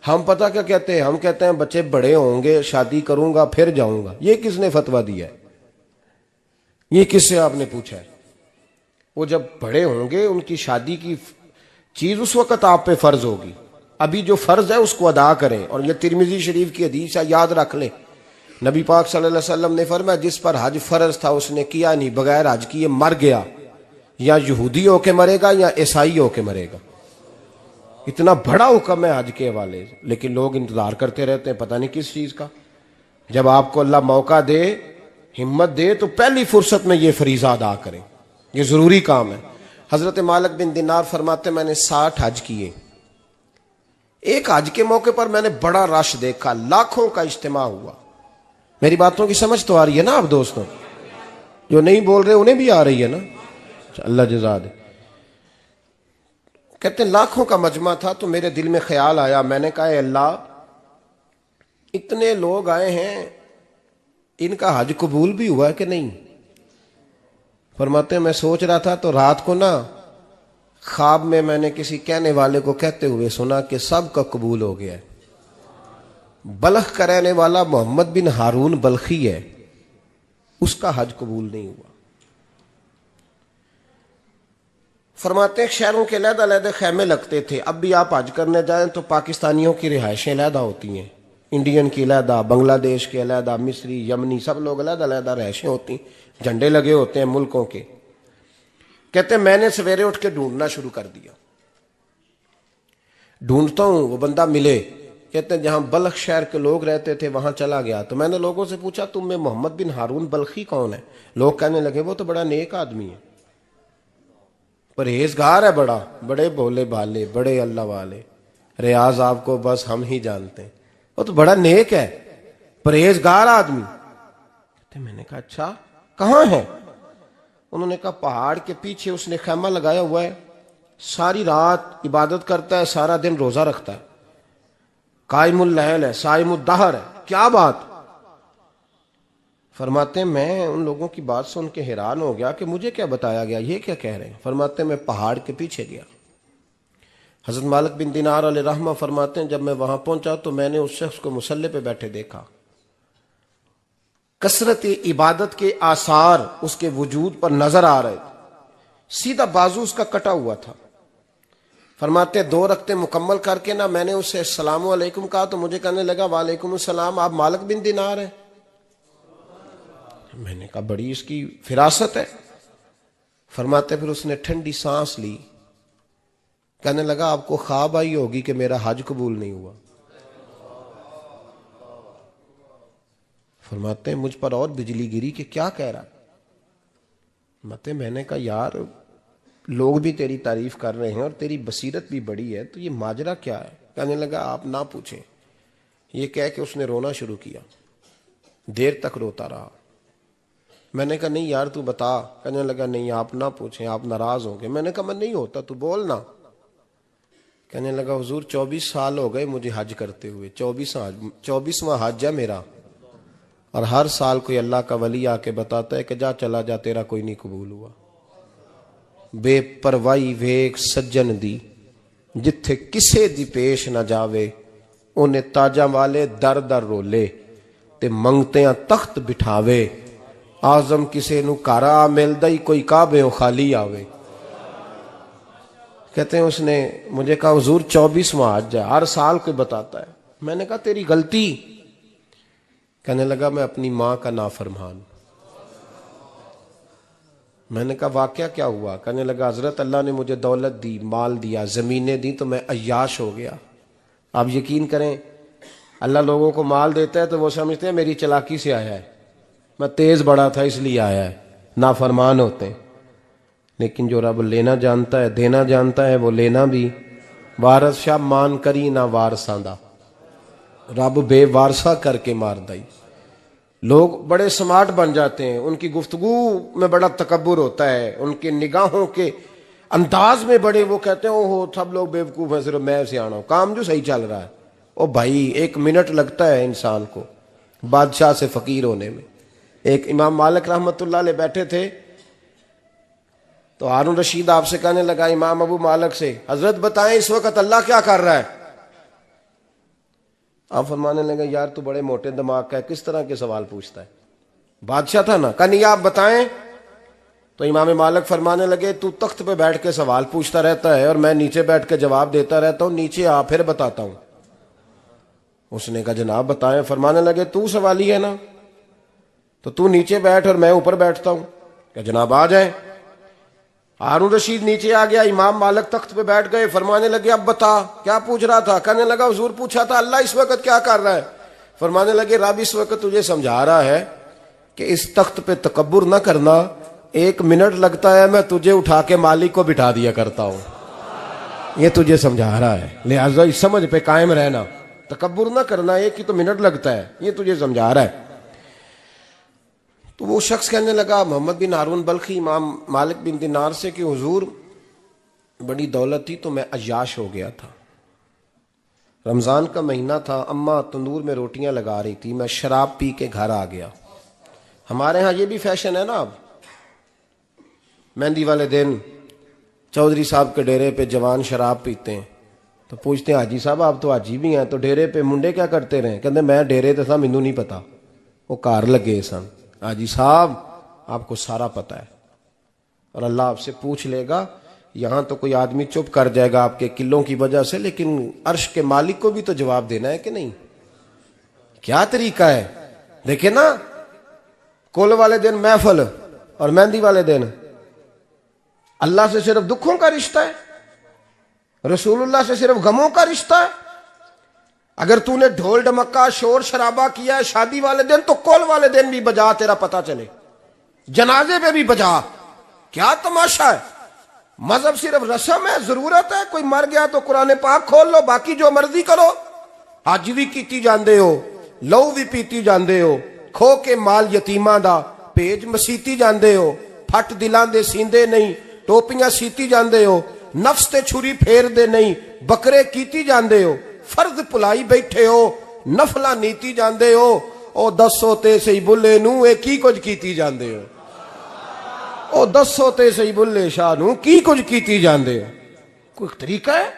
ہم پتہ کیا کہتے ہیں ہم کہتے ہیں بچے بڑے ہوں گے شادی کروں گا پھر جاؤں گا یہ کس نے فتویٰ دیا ہے یہ کس سے آپ نے پوچھا ہے وہ جب بڑے ہوں گے ان کی شادی کی چیز اس وقت آپ پہ فرض ہوگی ابھی جو فرض ہے اس کو ادا کریں اور یہ ترمذی شریف کی حدیث ہے یاد رکھ لیں نبی پاک صلی اللہ علیہ وسلم نے فرمایا جس پر حج فرض تھا اس نے کیا نہیں بغیر حج کیے مر گیا یا یہودی ہو کے مرے گا یا عیسائی ہو کے مرے گا اتنا بڑا حکم ہے حج کے حوالے سے لیکن لوگ انتظار کرتے رہتے ہیں پتہ نہیں کس چیز کا جب آپ کو اللہ موقع دے ہمت دے تو پہلی فرصت میں یہ فریضہ ادا کریں یہ ضروری کام ہے حضرت مالک بن دینار فرماتے میں نے 60 حج کیے ایک حج کے موقع پر میں نے بڑا رش دیکھا لاکھوں کا اجتماع ہوا میری باتوں کی سمجھ تو آ رہی ہے نا آپ دوستوں جو نہیں بول رہے انہیں بھی آ رہی ہے نا اللہ جزا دے کہتے ہیں لاکھوں کا مجمع تھا تو میرے دل میں خیال آیا میں نے کہا اے اللہ اتنے لوگ آئے ہیں ان کا حج قبول بھی ہوا ہے کہ نہیں فرماتے ہیں میں سوچ رہا تھا تو رات کو نا خواب میں نے کسی کہنے والے کو کہتے ہوئے سنا کہ سب کا قبول ہو گیا ہے بلخ کا رہنے والا محمد بن ہارون بلخی ہے اس کا حج قبول نہیں ہوا فرماتے ہیں شہروں کے علیحدہ علیحدہ خیمے لگتے تھے اب بھی آپ حج کرنے جائیں تو پاکستانیوں کی رہائشیں علیحدہ ہوتی ہیں انڈین کی علیحدہ بنگلہ دیش کے علیحدہ مصری یمنی سب لوگ علیحدہ علیحدہ رہائشیں ہوتی ہیں جھنڈے لگے ہوتے ہیں ملکوں کے کہتے ہیں میں نے سویرے اٹھ کے ڈھونڈنا شروع کر دیا ڈھونڈتا ہوں وہ بندہ ملے کہتے ہیں جہاں بلخ شہر کے لوگ رہتے تھے وہاں چلا گیا تو میں نے لوگوں سے پوچھا تم میں محمد بن ہارون بلخی کون ہے لوگ کہنے لگے وہ تو بڑا نیک آدمی ہے پرہیزگار ہے بڑے بھولے بھالے بڑے اللہ والے ریاض آپ کو بس ہم ہی جانتے ہیں وہ تو بڑا نیک ہے پرہیزگار آدمی میں نے کہا اچھا کہاں ہے انہوں نے کہا پہاڑ کے پیچھے اس نے خیمہ لگایا ہوا ہے ساری رات عبادت کرتا ہے سارا دن روزہ رکھتا ہے قائم اللیل ہے صائم الدہر ہے کیا بات فرماتے ہیں میں ان لوگوں کی بات سن کے حیران ہو گیا کہ مجھے کیا بتایا گیا یہ کیا کہہ رہے ہیں فرماتے ہیں میں پہاڑ کے پیچھے گیا حضرت مالک بن دینار علیہ رحمہ فرماتے ہیں جب میں وہاں پہنچا تو میں نے اس شخص کو مصلی پہ بیٹھے دیکھا کثرت عبادت کے آثار اس کے وجود پر نظر آ رہے تھے سیدھا بازو اس کا کٹا ہوا تھا فرماتے 2 رکعتیں مکمل کر کے نا میں نے اسے السلام علیکم کہا تو مجھے کہنے لگا وعلیکم السلام آپ مالک بن دینار ہیں میں نے کہا بڑی اس کی فراست ہے. فرماتے پھر اس نے ٹھنڈی سانس لی, کہنے لگا آپ کو خواب آئی ہوگی کہ میرا حج قبول نہیں ہوا. فرماتے ہیں مجھ پر اور بجلی گری کہ کیا کہہ رہا. میں نے کہا یار لوگ بھی تیری تعریف کر رہے ہیں اور تیری بصیرت بھی بڑی ہے, تو یہ ماجرا کیا ہے؟ کہنے لگا آپ نہ پوچھیں. یہ کہہ کہ اس نے رونا شروع کیا, دیر تک روتا رہا. میں نے کہا نہیں یار تو بتا. کہنے لگا نہیں آپ نہ پوچھیں, آپ ناراض ہوں گے. میں نے کہا میں نہیں ہوتا, تو بولنا. کہنے لگا حضور 24 سال ہو گئے مجھے حج کرتے ہوئے, 24واں حج ہے میرا, اور ہر سال کوئی اللہ کا ولی آ کے بتاتا ہے کہ جا چلا جا تیرا کوئی نہیں قبول ہوا. بے پروائی ویک سجن دی جتھے کسے دی پیش نہ جاوے, انہیں تاجاں والے در در رولے تے منگتیاں تخت بٹھاوے. آزم کسے نو کارا ملدا ہی کوئی کعبے خالی آوے. کہتے ہیں اس نے مجھے کہا حضور 24واں حج ہے, ہر سال کوئی بتاتا ہے. میں نے کہا تیری غلطی. کہنے لگا میں اپنی ماں کا نافرمان. میں نے کہا واقعہ کیا ہوا؟ کہنے لگا حضرت اللہ نے مجھے دولت دی, مال دیا, زمینیں دی, تو میں عیاش ہو گیا. آپ یقین کریں اللہ لوگوں کو مال دیتا ہے تو وہ سمجھتے ہیں میری چلاکی سے آیا ہے, میں تیز بڑا تھا اس لیے آیا ہے. نافرمان ہوتے ہیں. لیکن جو رب لینا جانتا ہے دینا جانتا ہے وہ لینا بھی. وارث شاہ مان کری نہ وارثاں دا, رب بے وارثہ کر کے مار دائی. لوگ بڑے سمارٹ بن جاتے ہیں, ان کی گفتگو میں بڑا تکبر ہوتا ہے, ان کے نگاہوں کے انداز میں بڑے, وہ کہتے ہیں اوہ سب لوگ بیوقوف ہیں صرف میں سیاںا ہوں, کام جو صحیح چل رہا ہے. او بھائی 1 منٹ لگتا ہے انسان کو بادشاہ سے فقیر ہونے میں. ایک امام مالک رحمت اللہ علیہ بیٹھے تھے تو ہارون رشید آپ سے کہنے لگا امام ابو مالک سے, حضرت بتائیں اس وقت اللہ کیا کر رہا ہے؟ آپ فرمانے لگے یار تو بڑے موٹے دماغ کا ہے, کس طرح کے سوال پوچھتا ہے؟ بادشاہ تھا نا. کہا نہیں آپ بتائیں. تو امام مالک فرمانے لگے تو تخت پہ بیٹھ کے سوال پوچھتا رہتا ہے اور میں نیچے بیٹھ کے جواب دیتا رہتا ہوں, نیچے آ پھر بتاتا ہوں. اس نے کہا جناب بتائیں. فرمانے لگے تو سوالی ہے نا, تو تو نیچے بیٹھ اور میں اوپر بیٹھتا ہوں. کہ جناب آ جائیں. ہارون رشید نیچے آ گیا, امام مالک تخت پہ بیٹھ گئے. فرمانے لگے اب بتا کیا پوچھ رہا تھا؟ کہنے لگا حضور پوچھا تھا اللہ اس وقت کیا کر رہا ہے. فرمانے لگے رب اس وقت تجھے سمجھا رہا ہے کہ اس تخت پہ تکبر نہ کرنا, 1 منٹ لگتا ہے میں تجھے اٹھا کے مالک کو بٹھا دیا کرتا ہوں. یہ تجھے سمجھا رہا ہے, لہٰذا اس سمجھ پہ قائم رہنا, تکبر نہ کرنا, 1 ہی تو منٹ لگتا ہے, یہ تجھے سمجھا رہا ہے. تو وہ شخص کہنے لگا محمد بن ہارون بلخی امام مالک بن دینار سے کہ حضور بڑی دولت تھی تو میں عیاش ہو گیا تھا. رمضان کا مہینہ تھا, اماں تندور میں روٹیاں لگا رہی تھی, میں شراب پی کے گھر آ گیا. ہمارے ہاں یہ بھی فیشن ہے نا, اب مہندی والے دن چودھری صاحب کے ڈیرے پہ جوان شراب پیتے ہیں تو پوچھتے ہیں حاجی صاحب آپ تو حاجی بھی ہیں, تو ڈیرے پہ منڈے کیا کرتے رہے؟ کہتے میں ڈیرے تے تھا مینوں نہیں پتا, وہ کار لگے سن. حاجی صاحب آپ کو سارا پتا ہے, اور اللہ آپ سے پوچھ لے گا. یہاں تو کوئی آدمی چپ کر جائے گا آپ کے قلوں کی وجہ سے, لیکن عرش کے مالک کو بھی تو جواب دینا ہے کہ نہیں. کیا طریقہ ہے دیکھیں نا, کل والے دن محفل اور مہندی والے دن اللہ سے صرف دکھوں کا رشتہ ہے, رسول اللہ سے صرف غموں کا رشتہ ہے. اگر تو نے ڈھول ڈمکا شور شرابہ کیا ہے شادی والے دن تو کل والے دن بھی بجا, تیرا پتہ چلے, جنازے پہ بھی بجا. کیا تماشا ہے؟ مذہب صرف رسم ہے, ضرورت ہے. کوئی مر گیا تو قرآن پاک کھول لو, باقی جو مرضی کرو. حج بھی کیتی جاندے ہو, لو بھی پیتی جاندے ہو, کھو کے مال یتیماں دا پیج مسیتی جاندے ہو, پھٹ دلاں دے سیندے نہیں, ٹوپیاں سیتی جاندے ہو, نفس تے چھری پھیر دے نہیں, بکرے کیتی جاندے ہو, فرض پلائی بیٹھے ہو, نفلا نیتی جاندے ہو. او دسو تے سی بلے نو اے کی کچھ کیتی جاندے ہو, او دسو تے سی بلے شاہ نو کی کچھ کیتی جاندے ہو. کوئی طریقہ ہے؟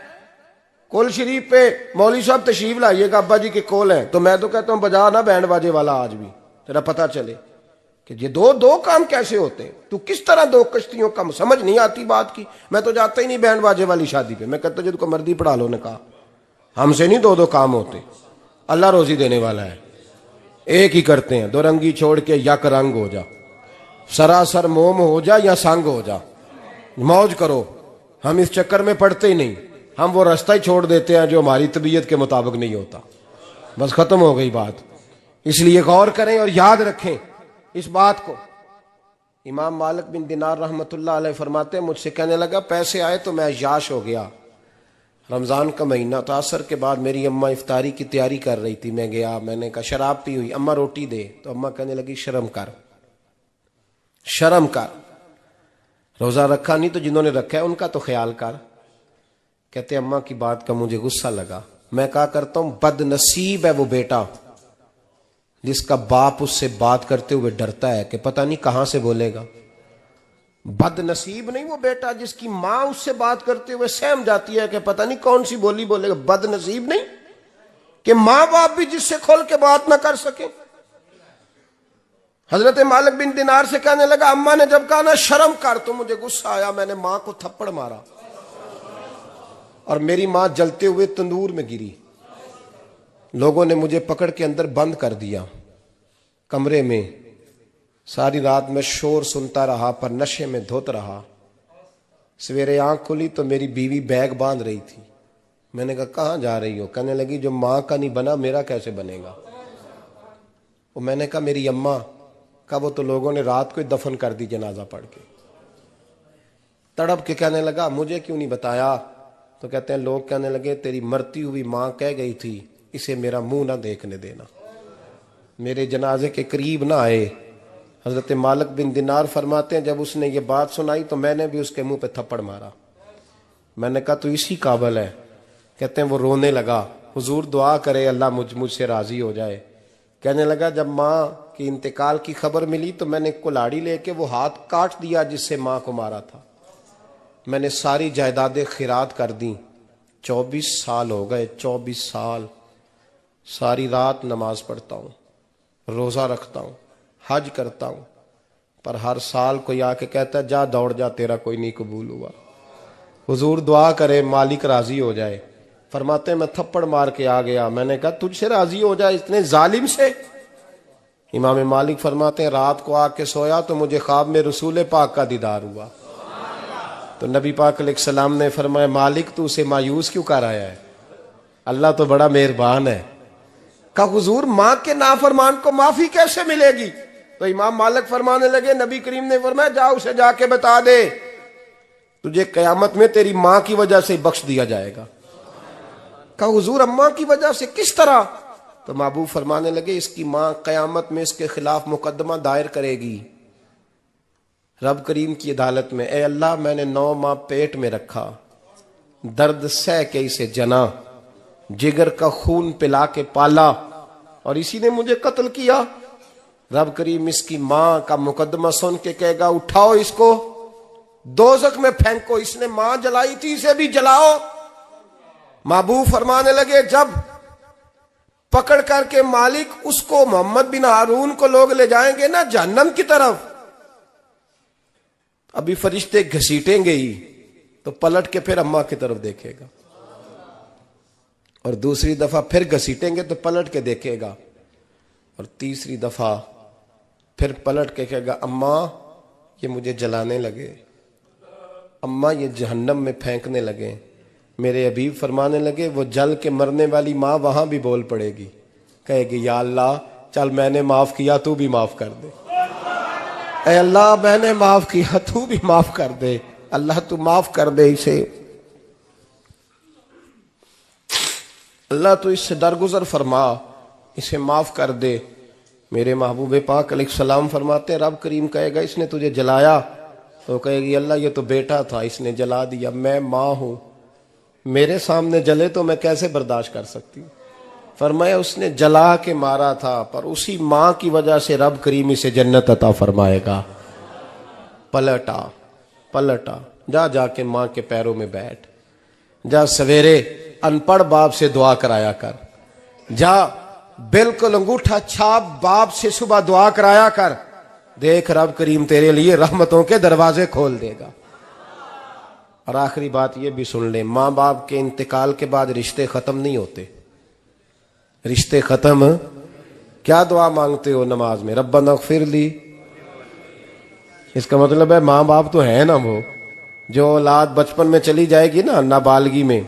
کول شریف پہ مولوی صاحب تشریف لائیے گا, ابا جی کے کول ہیں, تو میں تو کہتا ہوں بجا نہ بینڈ باجے والا آج بھی, تیرا پتہ چلے کہ یہ دو کام کیسے ہوتے ہیں. تو کس طرح 2 کشتیوں کا سمجھ نہیں آتی بات کی. میں تو جاتا ہی نہیں بینڈ باجے والی شادی پہ, میں کہتا جب کو مردی پڑھا لو نے کہا, ہم سے نہیں 2 کام ہوتے, اللہ روزی دینے والا ہے. ایک ہی کرتے ہیں، دو رنگی چھوڑ کے یک رنگ ہو جا، سراسر موم ہو جا یا سنگ ہو جا، موج کرو۔ ہم اس چکر میں پڑتے ہی نہیں، ہم وہ راستہ ہی چھوڑ دیتے ہیں جو ہماری طبیعت کے مطابق نہیں ہوتا، بس ختم ہو گئی بات۔ اس لیے غور کریں اور یاد رکھیں اس بات کو۔ امام مالک بن دینار رحمۃ اللہ علیہ فرماتے ہیں مجھ سے کہنے لگا پیسے آئے تو میں عیاش ہو گیا، رمضان کا مہینہ تھا، عصر کے بعد میری اماں افطاری کی تیاری کر رہی تھی، میں گیا، میں نے کہا شراب پی ہوئی، اماں روٹی دے، تو اماں کہنے لگی شرم کر، شرم کر، روزہ رکھا نہیں تو جنہوں نے رکھا ہے ان کا تو خیال کر۔ کہتے اماں کی بات کا مجھے غصہ لگا، میں کہا کرتا ہوں بد نصیب ہے وہ بیٹا جس کا باپ اس سے بات کرتے ہوئے ڈرتا ہے کہ پتہ نہیں کہاں سے بولے گا۔ بد نصیب نہیں وہ بیٹا جس کی ماں اس سے بات کرتے ہوئے سہم جاتی ہے کہ پتہ نہیں کون سی بولی بولے گا۔ بد نصیب نہیں کہ ماں باپ بھی جس سے کھول کے بات نہ کر سکیں۔ حضرت مالک بن دینار سے کہنے لگا اماں نے جب کہا نا شرم کر تو مجھے غصہ آیا، میں نے ماں کو تھپڑ مارا اور میری ماں جلتے ہوئے تندور میں گری۔ لوگوں نے مجھے پکڑ کے اندر بند کر دیا کمرے میں، ساری رات میں شور سنتا رہا پر نشے میں دھوت رہا۔ سویرے آنکھ کھلی تو میری بیوی بیگ باندھ رہی تھی، میں نے کہا کہاں جا رہی ہو؟ کہنے لگی جو ماں کا نہیں بنا میرا کیسے بنے گا؟ وہ میں نے کہا میری اماں کا، وہ تو لوگوں نے رات کو ہی دفن کر دی جنازہ پڑھ کے۔ تڑپ کے کہنے لگا مجھے کیوں نہیں بتایا؟ تو کہتے ہیں لوگ کہنے لگے تیری مرتی ہوئی ماں کہہ گئی تھی اسے میرا منہ نہ دیکھنے دینا، میرے جنازے کے قریب نہ آئے۔ حضرت مالک بن دینار فرماتے ہیں جب اس نے یہ بات سنائی تو میں نے بھی اس کے منہ پہ تھپڑ مارا۔ میں نے کہا تو اسی قابل ہے۔ کہتے ہیں وہ رونے لگا، حضور دعا کرے اللہ مجھ سے راضی ہو جائے۔ کہنے لگا جب ماں کی انتقال کی خبر ملی تو میں نے کلاڑی لے کے وہ ہاتھ کاٹ دیا جس سے ماں کو مارا تھا۔ میں نے ساری جائیدادیں خیرات کر دیں۔ 24 سال ہو گئے، 24 سال ساری رات نماز پڑھتا ہوں، روزہ رکھتا ہوں، حج کرتا ہوں، پر ہر سال کوئی آ کے کہتا ہے جا دوڑ جا تیرا کوئی نہیں قبول ہوا۔ حضور دعا کرے مالک راضی ہو جائے۔ فرماتے ہیں میں تھپڑ مار کے آ گیا، میں نے کہا تجھ سے راضی ہو جائے اتنے ظالم سے؟ امام مالک فرماتے ہیں رات کو آ کے سویا تو مجھے خواب میں رسول پاک کا دیدار ہوا، تو نبی پاک علیہ السلام نے فرمایا مالک تو اسے مایوس کیوں کر آیا ہے؟ اللہ تو بڑا مہربان ہے۔ کہا حضور ماں کے نافرمان کو معافی کیسے ملے گی؟ تو امام مالک فرمانے لگے نبی کریم نے فرمایا جا اسے جا کے بتا دے تجھے قیامت میں تیری ماں کی وجہ سے بخش دیا جائے گا۔ کہا حضور اماں کی وجہ سے کس طرح؟ تو محبوب فرمانے لگے اس کی ماں قیامت میں اس کے خلاف مقدمہ دائر کرے گی رب کریم کی عدالت میں، اے اللہ میں نے 9 ماہ پیٹ میں رکھا، درد سہ کے اسے جنا، جگر کا خون پلا کے پالا اور اسی نے مجھے قتل کیا۔ رب کریم اس کی ماں کا مقدمہ سن کے کہے گا اٹھاؤ اس کو دوزخ میں پھینکو، اس نے ماں جلائی تھی اسے بھی جلاؤ۔ محبوب فرمانے لگے جب پکڑ کر کے مالک اس کو محمد بن ہارون کو لوگ لے جائیں گے نا جہنم کی طرف، ابھی فرشتے گھسیٹیں گے ہی تو پلٹ کے پھر اماں کی طرف دیکھے گا، اور دوسری دفعہ پھر گھسیٹیں گے تو پلٹ کے دیکھے گا، اور تیسری دفعہ پھر پلٹ کے کہے گا اماں یہ مجھے جلانے لگے، اماں یہ جہنم میں پھینکنے لگے۔ میرے حبیب فرمانے لگے وہ جل کے مرنے والی ماں وہاں بھی بول پڑے گی، کہے گی یا اللہ چل میں نے معاف کیا تو بھی معاف کر دے، اے اللہ میں نے معاف کیا تو بھی معاف کر دے، اللہ تو معاف کر دے اسے، اللہ تو اس سے درگزر فرما، اسے معاف کر دے۔ میرے محبوب پاک علیہ السلام فرماتے ہیں رب کریم کہے گا اس نے تجھے جلایا، تو کہے گی اللہ یہ تو بیٹا تھا اس نے جلا دیا، میں ماں ہوں، میرے سامنے جلے تو میں کیسے برداشت کر سکتی ہوں؟ فرمایا اس نے جلا کے مارا تھا پر اسی ماں کی وجہ سے رب کریم اسے جنت عطا فرمائے گا۔ پلٹا جا کے ماں کے پیروں میں بیٹھ، جا سویرے ان پڑھ باپ سے دعا کرایا کر، جا بالکل انگوٹھا چھاپ باپ سے صبح دعا کرایا کر، دیکھ رب کریم تیرے لیے رحمتوں کے دروازے کھول دے گا۔ اور آخری بات یہ بھی سن لیں، ماں باپ کے انتقال کے بعد رشتے ختم نہیں ہوتے، رشتے ختم کیا دعا مانگتے ہو نماز میں؟ ربنا اغفر لی. اس کا مطلب ہے ماں باپ تو ہے نا، وہ جو اولاد بچپن میں چلی جائے گی نا، نابالغی میں،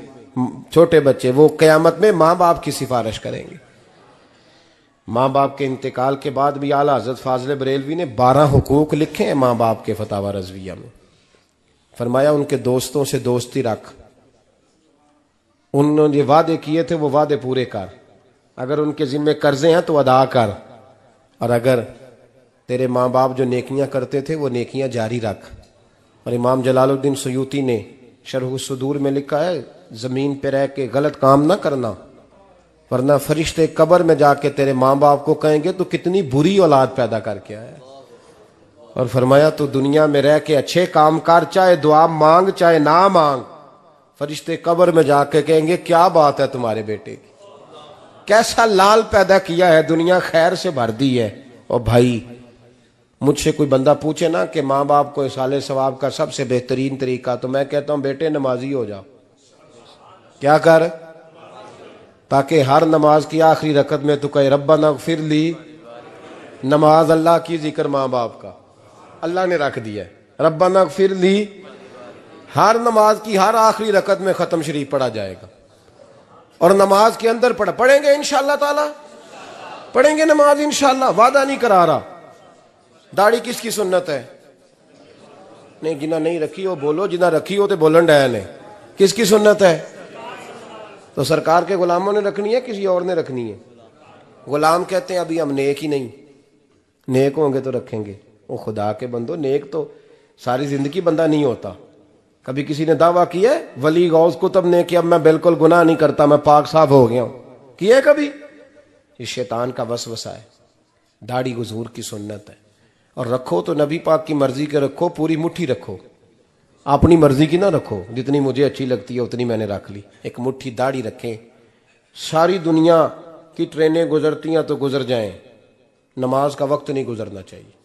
چھوٹے بچے، وہ قیامت میں ماں باپ کی سفارش کریں گے. ماں باپ کے انتقال کے بعد بھی اعلیٰ حضرت فاضل بریلوی نے 12 حقوق لکھے ہیں ماں باپ کے فتاوی رضویہ میں. فرمایا ان کے دوستوں سے دوستی رکھ، انہوں نے جو وعدے کیے تھے وہ وعدے پورے کر، اگر ان کے ذمہ قرضے ہیں تو ادا کر، اور اگر تیرے ماں باپ جو نیکیاں کرتے تھے وہ نیکیاں جاری رکھ. اور امام جلال الدین سیوطی نے شرح الصدور میں لکھا ہے زمین پہ رہ کے غلط کام نہ کرنا، ورنہ فرشتے قبر میں جا کے تیرے ماں باپ کو کہیں گے تو کتنی بری اولاد پیدا کر کے آیا. اور فرمایا تو دنیا میں رہ کے اچھے کام کر، چاہے دعا مانگ چاہے نہ مانگ، فرشتے قبر میں جا کے کہیں گے کیا بات ہے تمہارے بیٹے کی، کیسا لال پیدا کیا ہے، دنیا خیر سے بھر دی ہے. اور بھائی مجھ سے کوئی بندہ پوچھے نا کہ ماں باپ کو اصالہ ثواب کا سب سے بہترین طریقہ، تو میں کہتا ہوں بیٹے نمازی ہو جاؤ. کیا کر؟ تاکہ ہر نماز کی آخری رکعت میں تو کہے ربنا اغفر لی. نماز اللہ کی، ذکر ماں باپ کا، اللہ نے رکھ دیا ہے ربنا اغفر لی. ہر نماز کی ہر آخری رکعت میں ختم شریف پڑھا جائے گا، اور نماز کے اندر پڑھیں گے انشاءاللہ تعالی، پڑھیں گے نماز انشاءاللہ، وعدہ نہیں کرا رہا. داڑھی کس کی سنت ہے؟ نہیں جنہ نہیں رکھی ہو بولو، جنہ رکھی ہو تو بولن ڈایا نے. کس کی سنت ہے؟ تو سرکار کے غلاموں نے رکھنی ہے کسی اور نے رکھنی ہے؟ غلام کہتے ہیں ابھی ہم نیک ہی نہیں، نیک ہوں گے تو رکھیں گے. وہ خدا کے بندو، نیک تو ساری زندگی بندہ نہیں ہوتا. کبھی کسی نے دعویٰ کیا ہے ولی غوث کتب نے کہ اب میں بالکل گناہ نہیں کرتا، میں پاک صاف ہو گیا ہوں؟ کیا ہے کبھی؟ یہ شیطان کا وسوسہ ہے. داڑھی حضور کی سنت ہے، اور رکھو تو نبی پاک کی مرضی کے رکھو، پوری مٹھی رکھو، اپنی مرضی کی نہ رکھو. جتنی مجھے اچھی لگتی ہے اتنی میں نے رکھ لی. ایک مٹھی داڑھی رکھیں. ساری دنیا کی ٹرینیں گزرتی ہیں تو گزر جائیں، نماز کا وقت نہیں گزرنا چاہیے.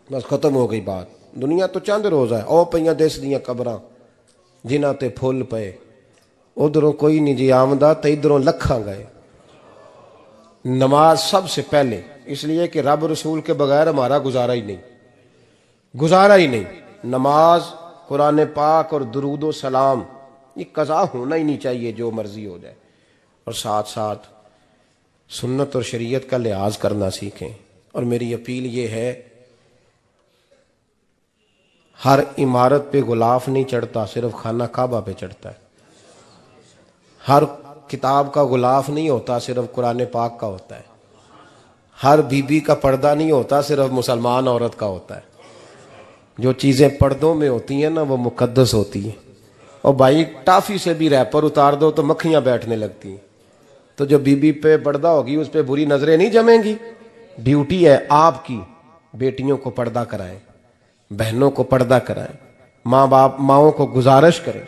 بس ختم ہو گئی بات. دنیا تو چند روز ہے، او پئیاں دس دیاں قبراں جنہاں تے پھول پئے، ادھروں کوئی نہیں جی آمدہ تے ادھروں لکھاں گئے. نماز سب سے پہلے، اس لیے کہ رب رسول کے بغیر ہمارا گزارا ہی نہیں. نماز، قرآن پاک اور درود و سلام، یہ قضا ہونا ہی نہیں چاہیے، جو مرضی ہو جائے. اور ساتھ ساتھ سنت اور شریعت کا لحاظ کرنا سیکھیں. اور میری اپیل یہ ہے، ہر عمارت پہ غلاف نہیں چڑھتا، صرف خانہ کعبہ پہ چڑھتا ہے. ہر کتاب کا غلاف نہیں ہوتا، صرف قرآن پاک کا ہوتا ہے. ہر بی بی کا پردہ نہیں ہوتا، صرف مسلمان عورت کا ہوتا ہے. جو چیزیں پردوں میں ہوتی ہیں نا وہ مقدس ہوتی ہیں. اور بھائی ٹافی سے بھی ریپر اتار دو تو مکھیاں بیٹھنے لگتی ہیں. تو جو بی بی پہ پردہ ہوگی اس پہ بری نظریں نہیں جمیں گی. ڈیوٹی ہے آپ کی، بیٹیوں کو پردہ کرائیں، بہنوں کو پردہ کرائیں، ماؤں کو گزارش کریں.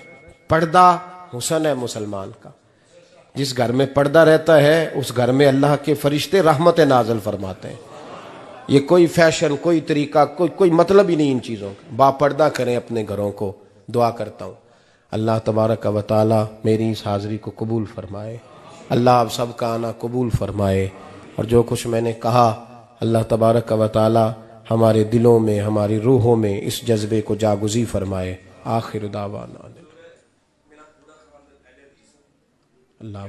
پردہ حسن ہے مسلمان کا. جس گھر میں پردہ رہتا ہے اس گھر میں اللہ کے فرشتے رحمت نازل فرماتے ہیں. یہ کوئی فیشن، کوئی طریقہ، کوئی مطلب ہی نہیں ان چیزوں کا. با پردہ کریں اپنے گھروں کو. دعا کرتا ہوں اللہ تبارک و تعالی میری اس حاضری کو قبول فرمائے. اللہ آپ سب کا آنا قبول فرمائے. اور جو کچھ میں نے کہا اللہ تبارک و تعالی ہمارے دلوں میں، ہماری روحوں میں اس جذبے کو جاگزی فرمائے. آخر دعوانا اللہ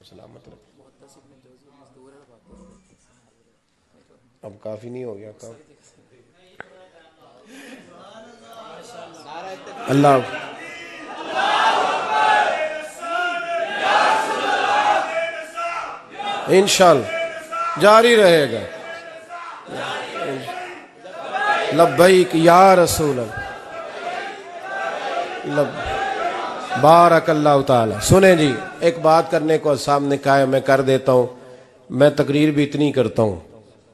سلامت رکھے. اب کافی نہیں ہو گیا کام؟ اللہ انشاءاللہ جاری رہے گا. لبیک یا رسول اللہ. بارک اللہ تعالی. سنیں جی، ایک بات کرنے کو سامنے کہا ہے، میں کر دیتا ہوں. میں تقریر بھی اتنی کرتا ہوں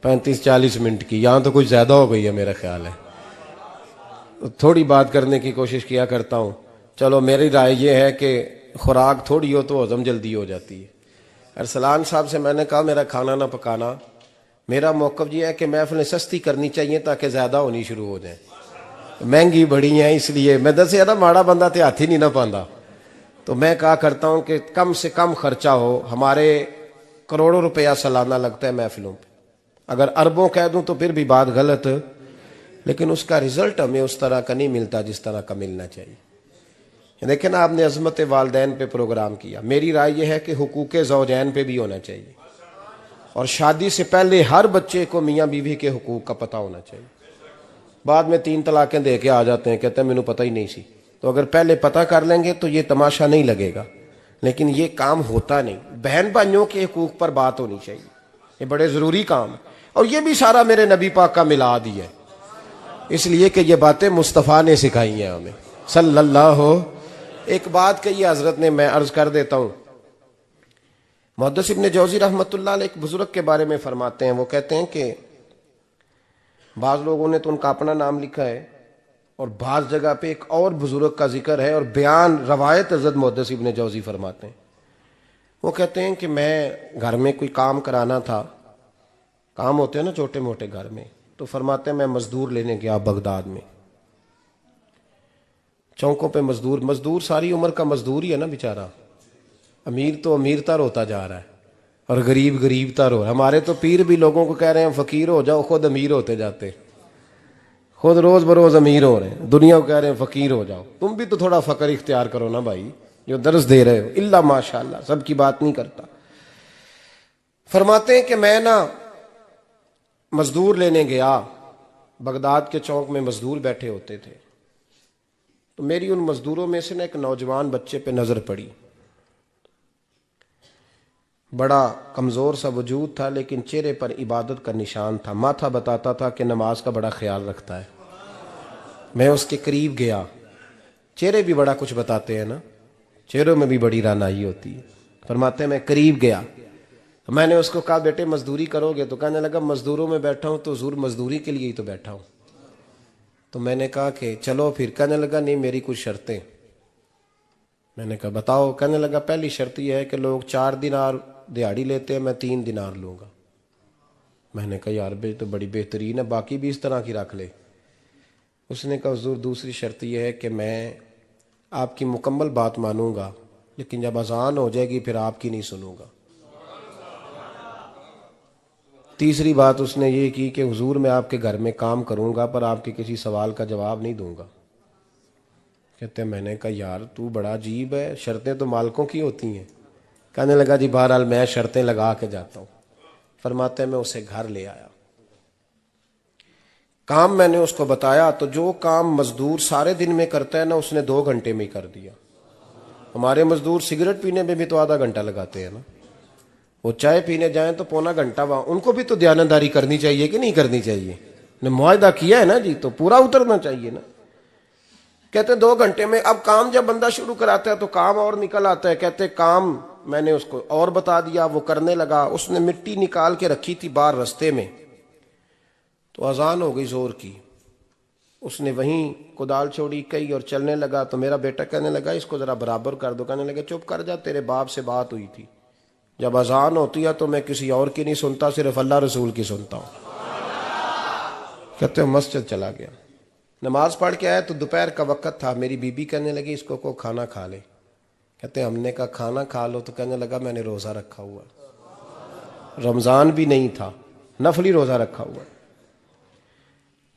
35-40 منٹ کی، یہاں تو کچھ زیادہ ہو گئی ہے میرا خیال ہے. تھوڑی بات کرنے کی کوشش کیا کرتا ہوں. چلو میری رائے یہ ہے کہ خوراک تھوڑی ہو تو ہضم جلدی ہو جاتی ہے. ارسلان صاحب سے میں نے کہا میرا کھانا نہ پکانا. میرا موقف یہ ہے کہ محفلیں سستی کرنی چاہیے تاکہ زیادہ ہونی شروع ہو جائیں. مہنگی بڑی ہیں اس لیے میں دسیا نا ماڑا بندہ تے ہاتھ ہی نہیں نہ پاندا. تو میں کہا کرتا ہوں کہ کم سے کم خرچہ ہو. ہمارے کروڑوں روپیہ سالانہ لگتا ہے محفلوں پہ، اگر اربوں کہہ دوں تو پھر بھی بات غلط، لیکن اس کا رزلٹ ہمیں اس طرح کا نہیں ملتا جس طرح کا ملنا چاہیے۔ دیکھیں نا، آپ نے عظمت والدین پہ پروگرام کیا، میری رائے یہ ہے کہ حقوق زوجین پہ بھی ہونا چاہیے، اور شادی سے پہلے ہر بچے کو میاں بیوی کے حقوق کا پتہ ہونا چاہیے۔ بعد میں 3 طلاقیں دے کے آ جاتے ہیں، کہتے ہیں مینوں پتہ ہی نہیں سی، تو اگر پہلے پتہ کر لیں گے تو یہ تماشا نہیں لگے گا، لیکن یہ کام ہوتا نہیں۔ بہن بھائیوں کے حقوق پر بات ہونی چاہیے، یہ بڑے ضروری کام ہے، اور یہ بھی سارا میرے نبی پاک کا میلاد ہی ہے، اس لیے کہ یہ باتیں مصطفیٰ نے سکھائی ہیں ہمیں صلی اللہ۔ ایک بات کہی حضرت نے، میں عرض کر دیتا ہوں۔ محدث ابن جوزی رحمۃ اللہ علیہ ایک بزرگ کے بارے میں فرماتے ہیں، وہ کہتے ہیں کہ بعض لوگوں نے تو ان کا اپنا نام لکھا ہے، اور بعض جگہ پہ ایک اور بزرگ کا ذکر ہے، اور بیان روایت حضرت محدث ابن جوزی فرماتے ہیں۔ وہ کہتے ہیں کہ میں گھر میں کوئی کام کرانا تھا، کام ہوتے ہیں نا چھوٹے موٹے گھر میں، تو فرماتے ہیں میں مزدور لینے گیا بغداد میں، چوکوں پہ مزدور ساری عمر کا مزدور ہی ہے نا بیچارہ، امیر تو امیر تر ہوتا جا رہا ہے اور غریب غریب تر ہو رہا ہے۔ ہمارے تو پیر بھی لوگوں کو کہہ رہے ہیں فقیر ہو جاؤ، خود امیر ہوتے جاتے، خود روز بروز امیر ہو رہے ہیں، دنیا کو کہہ رہے ہیں فقیر ہو جاؤ۔ تم بھی تو تھوڑا فقر اختیار کرو نا بھائی، جو درس دے رہے ہو، اللہ ماشاءاللہ، سب کی بات نہیں کرتا۔ فرماتے ہیں کہ میں نا مزدور لینے گیا، بغداد کے چوک میں مزدور بیٹھے ہوتے تھے، تو میری ان مزدوروں میں سے نا ایک نوجوان بچے پہ نظر پڑی، بڑا کمزور سا وجود تھا، لیکن چہرے پر عبادت کا نشان تھا، ماتھا بتاتا تھا کہ نماز کا بڑا خیال رکھتا ہے۔ میں اس کے قریب گیا، چہرے بھی بڑا کچھ بتاتے ہیں نا، چہروں میں بھی بڑی رانائی ہوتی ہے۔ فرماتے ہیں میں قریب گیا، میں نے اس کو کہا بیٹے مزدوری کرو گے؟ تو کہنے لگا مزدوروں میں بیٹھا ہوں تو حضور مزدوری کے لیے ہی تو بیٹھا ہوں۔ تو میں نے کہا کہ چلو پھر، کہنے لگا نہیں میری کچھ شرطیں۔ میں نے کہا بتاؤ؟ کہنے لگا پہلی شرط یہ ہے کہ لوگ 4 دینار دیہاڑی لیتے ہیں، میں 3 دینار لوں گا۔ میں نے کہا یار بھائی تو بڑی بہترین ہے، باقی بھی اس طرح کی رکھ لے۔ اس نے کہا حضور دوسری شرط یہ ہے کہ میں آپ کی مکمل بات مانوں گا، لیکن جب اذان ہو جائے گی پھر آپ کی نہیں سنوں گا۔ تیسری بات اس نے یہ کی کہ حضور میں آپ کے گھر میں کام کروں گا پر آپ کے کسی سوال کا جواب نہیں دوں گا۔ کہتے ہیں میں نے کہا یار تو بڑا عجیب ہے، شرطیں تو مالکوں کی ہوتی ہیں۔ کہنے لگا جی بہرحال میں شرطیں لگا کے جاتا ہوں۔ فرماتے ہیں میں اسے گھر لے آیا، کام میں نے اس کو بتایا، تو جو کام مزدور سارے دن میں کرتا ہے نا، اس نے 2 گھنٹے میں ہی کر دیا۔ ہمارے مزدور سگریٹ پینے میں بھی تو آدھا گھنٹہ لگاتے ہیں نا، وہ چائے پینے جائیں تو پونا گھنٹہ، وہاں ان کو بھی تو دیانتداری کرنی چاہیے کہ نہیں کرنی چاہیے؟ نے معاہدہ کیا ہے نا جی، تو پورا اترنا چاہیے نا۔ کہتے ہیں 2 گھنٹے میں، اب کام جب بندہ شروع کراتا ہے تو کام اور نکل آتا ہے۔ کہتے کام میں نے اس کو اور بتا دیا، وہ کرنے لگا۔ اس نے مٹی نکال کے رکھی تھی باہر رستے میں، تو اذان ہو گئی زور کی، اس نے وہیں کدال چھوڑی کئی اور چلنے لگا۔ تو میرا بیٹا کہنے لگا اس کو ذرا برابر کر دو۔ کہنے لگا چپ کر جا، تیرے باپ سے بات ہوئی تھی، جب اذان ہوتی ہے تو میں کسی اور کی نہیں سنتا، صرف اللہ رسول کی سنتا ہوں۔ کہتے ہیں مسجد چلا گیا، نماز پڑھ کے آیا تو دوپہر کا وقت تھا۔ میری بی بی کہنے لگی اس کو کھانا کھا لے۔ کہتے ہیں ہم نے کہا کھانا کھا لو، تو کہنے لگا میں نے روزہ رکھا ہوا، رمضان بھی نہیں تھا، نفلی روزہ رکھا ہوا۔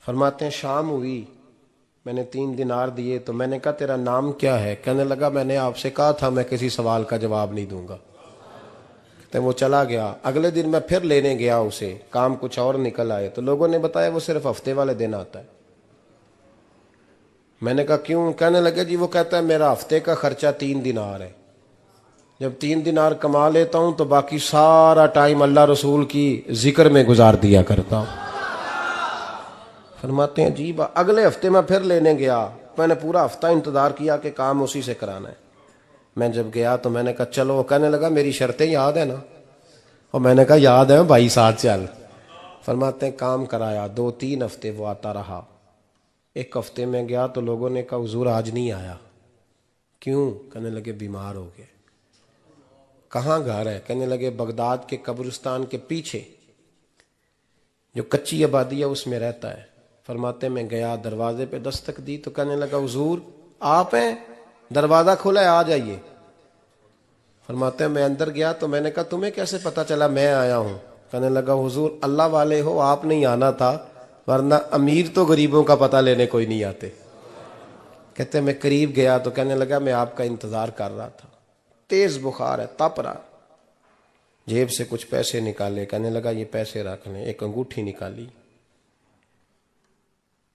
فرماتے ہیں شام ہوئی، میں نے 3 دینار دیے، تو میں نے کہا تیرا نام کیا ہے؟ کہنے لگا میں نے آپ سے کہا تھا میں کسی سوال کا جواب نہیں دوں گا۔ کہتے ہیں وہ چلا گیا۔ اگلے دن میں پھر لینے گیا اسے، کام کچھ اور نکل آئے، تو لوگوں نے بتایا وہ صرف ہفتے والے دن آتا ہے۔ میں نے کہا کیوں؟ کہنے لگے جی وہ کہتا ہے میرا ہفتے کا خرچہ 3 دینار ہے، جب 3 دینار کما لیتا ہوں تو باقی سارا ٹائم اللہ رسول کی ذکر میں گزار دیا کرتا ہوں۔ فرماتے ہیں جی اگلے ہفتے میں پھر لینے گیا، میں نے پورا ہفتہ انتظار کیا کہ کام اسی سے کرانا ہے۔ میں جب گیا تو میں نے کہا چلو، کہنے لگا میری شرطیں یاد ہے نا؟ اور میں نے کہا یاد ہے بھائی، ساتھ چل۔ فرماتے ہیں کام کرایا، 2-3 ہفتے وہ آتا رہا۔ ایک ہفتے میں گیا تو لوگوں نے کہا حضور آج نہیں آیا، کیوں؟ کہنے لگے بیمار ہو گئے۔ کہاں گھر ہے؟ کہنے لگے بغداد کے قبرستان کے پیچھے جو کچی آبادی ہے اس میں رہتا ہے۔ فرماتے میں گیا، دروازے پہ دستک دی تو کہنے لگا حضور آپ ہیں؟ دروازہ کھلا ہے، آ جائیے۔ فرماتے ہیں میں اندر گیا تو میں نے کہا تمہیں کیسے پتا چلا میں آیا ہوں؟ کہنے لگا حضور اللہ والے ہو آپ نہیں آنا تھا، ورنہ امیر تو غریبوں کا پتہ لینے کوئی نہیں آتے۔ کہتے ہیں میں قریب گیا تو کہنے لگا میں آپ کا انتظار کر رہا تھا، تیز بخار ہے، تپ رہا۔ جیب سے کچھ پیسے نکالے، کہنے لگا یہ پیسے رکھ لیں۔ ایک انگوٹھی نکالی،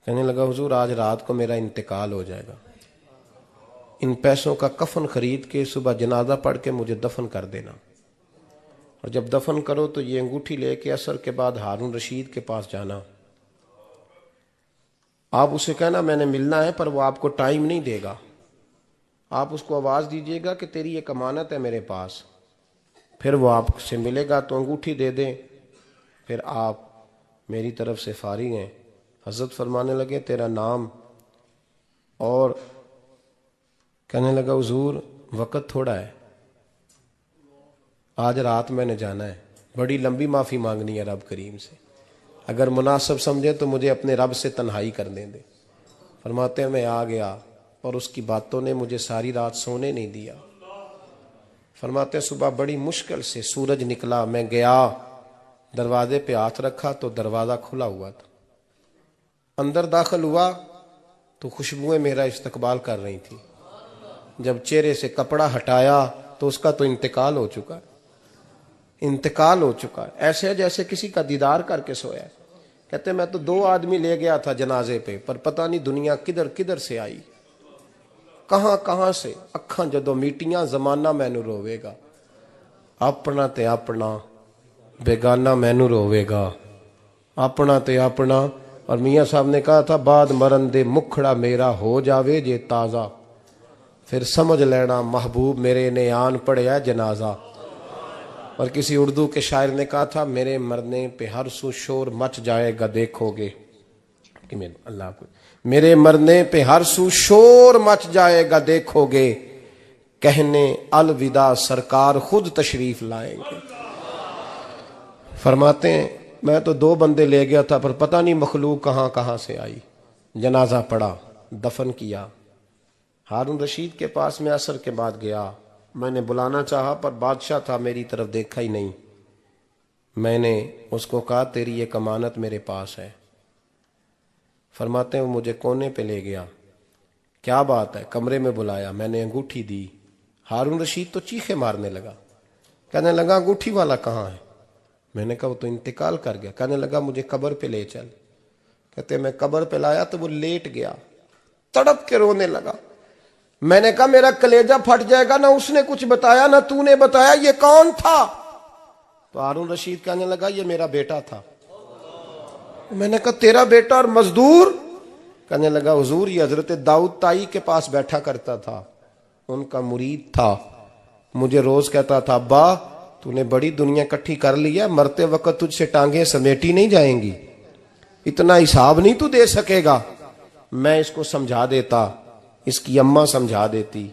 کہنے لگا حضور آج رات کو میرا انتقال ہو جائے گا، ان پیسوں کا کفن خرید کے صبح جنازہ پڑھ کے مجھے دفن کر دینا، اور جب دفن کرو تو یہ انگوٹھی لے کے عصر کے بعد ہارون رشید کے پاس جانا، آپ اسے کہنا میں نے ملنا ہے پر وہ آپ کو ٹائم نہیں دے گا، آپ اس کو آواز دیجئے گا کہ تیری ایک امانت ہے میرے پاس، پھر وہ آپ سے ملے گا تو انگوٹھی دے دیں، پھر آپ میری طرف سے فارغ ہیں۔ حضرت فرمانے لگے تیرا نام؟ اور کہنے لگا حضور وقت تھوڑا ہے، آج رات میں نے جانا ہے، بڑی لمبی معافی مانگنی ہے رب کریم سے، اگر مناسب سمجھے تو مجھے اپنے رب سے تنہائی کرنے دے۔ فرماتے ہیں میں آ گیا اور اس کی باتوں نے مجھے ساری رات سونے نہیں دیا۔ فرماتے ہیں صبح بڑی مشکل سے سورج نکلا، میں گیا دروازے پہ ہاتھ رکھا تو دروازہ کھلا ہوا تھا، اندر داخل ہوا تو خوشبوئیں میرا استقبال کر رہی تھی، جب چہرے سے کپڑا ہٹایا تو اس کا تو انتقال ہو چکا ہے، انتقال ہو چکا ہے، ایسے جیسے کسی کا دیدار کر کے سویا ہے۔ کہتے میں تو 2 آدمی لے گیا تھا جنازے پہ، پر پتہ نہیں دنیا کدھر کدھر سے آئی، کہاں کہاں سے، اکھاں جدو میٹیاں زمانہ مینو روے گا، اپنا تے اپنا بیگانہ مینو روے گا، اپنا تے اپنا۔ اور میاں صاحب نے کہا تھا بعد مرن دے مکھڑا میرا ہو جاوے جے تازہ، پھر سمجھ لینا محبوب میرے نے آن پڑیا جنازہ۔ اور کسی اردو کے شاعر نے کہا تھا میرے مرنے پہ ہر سو شور مچ جائے گا دیکھو گے، اللہ کو میرے مرنے پہ ہر سو شور مچ جائے گا دیکھو گے، کہنے الوداع سرکار خود تشریف لائیں گے۔ فرماتے ہیں میں تو 2 بندے لے گیا تھا پر پتہ نہیں مخلوق کہاں کہاں سے آئی، جنازہ پڑا، دفن کیا۔ ہارون رشید کے پاس میں عصر کے بعد گیا، میں نے بلانا چاہا پر بادشاہ تھا، میری طرف دیکھا ہی نہیں۔ میں نے اس کو کہا تیری ایک امانت میرے پاس ہے۔ فرماتے ہیں وہ مجھے کونے پہ لے گیا، کیا بات ہے؟ کمرے میں بلایا، میں نے انگوٹھی دی، ہارون رشید تو چیخے مارنے لگا، کہنے لگا انگوٹھی والا کہاں ہے؟ میں نے کہا وہ تو انتقال کر گیا۔ کہنے لگا مجھے قبر پہ لے چل۔ کہتے میں قبر پہ لایا تو وہ لیٹ گیا، تڑپ کے رونے لگا۔ میں نے کہا میرا کلیجہ پھٹ جائے گا، نہ اس نے کچھ بتایا نہ تو نے بتایا، یہ کون تھا؟ تو ہارون رشید کہنے لگا یہ میرا بیٹا تھا۔ میں نے کہا تیرا بیٹا اور مزدور؟ کہنے لگا حضور یہ حضرت داؤد تائی کے پاس بیٹھا کرتا تھا، ان کا مرید تھا، مجھے روز کہتا تھا ابا تو نے بڑی دنیا کٹھی کر لی ہے، مرتے وقت تجھ سے ٹانگیں سمیٹی نہیں جائیں گی، اتنا حساب نہیں تو دے سکے گا۔ میں اس کو سمجھا دیتا، اس کی اماں سمجھا دیتی،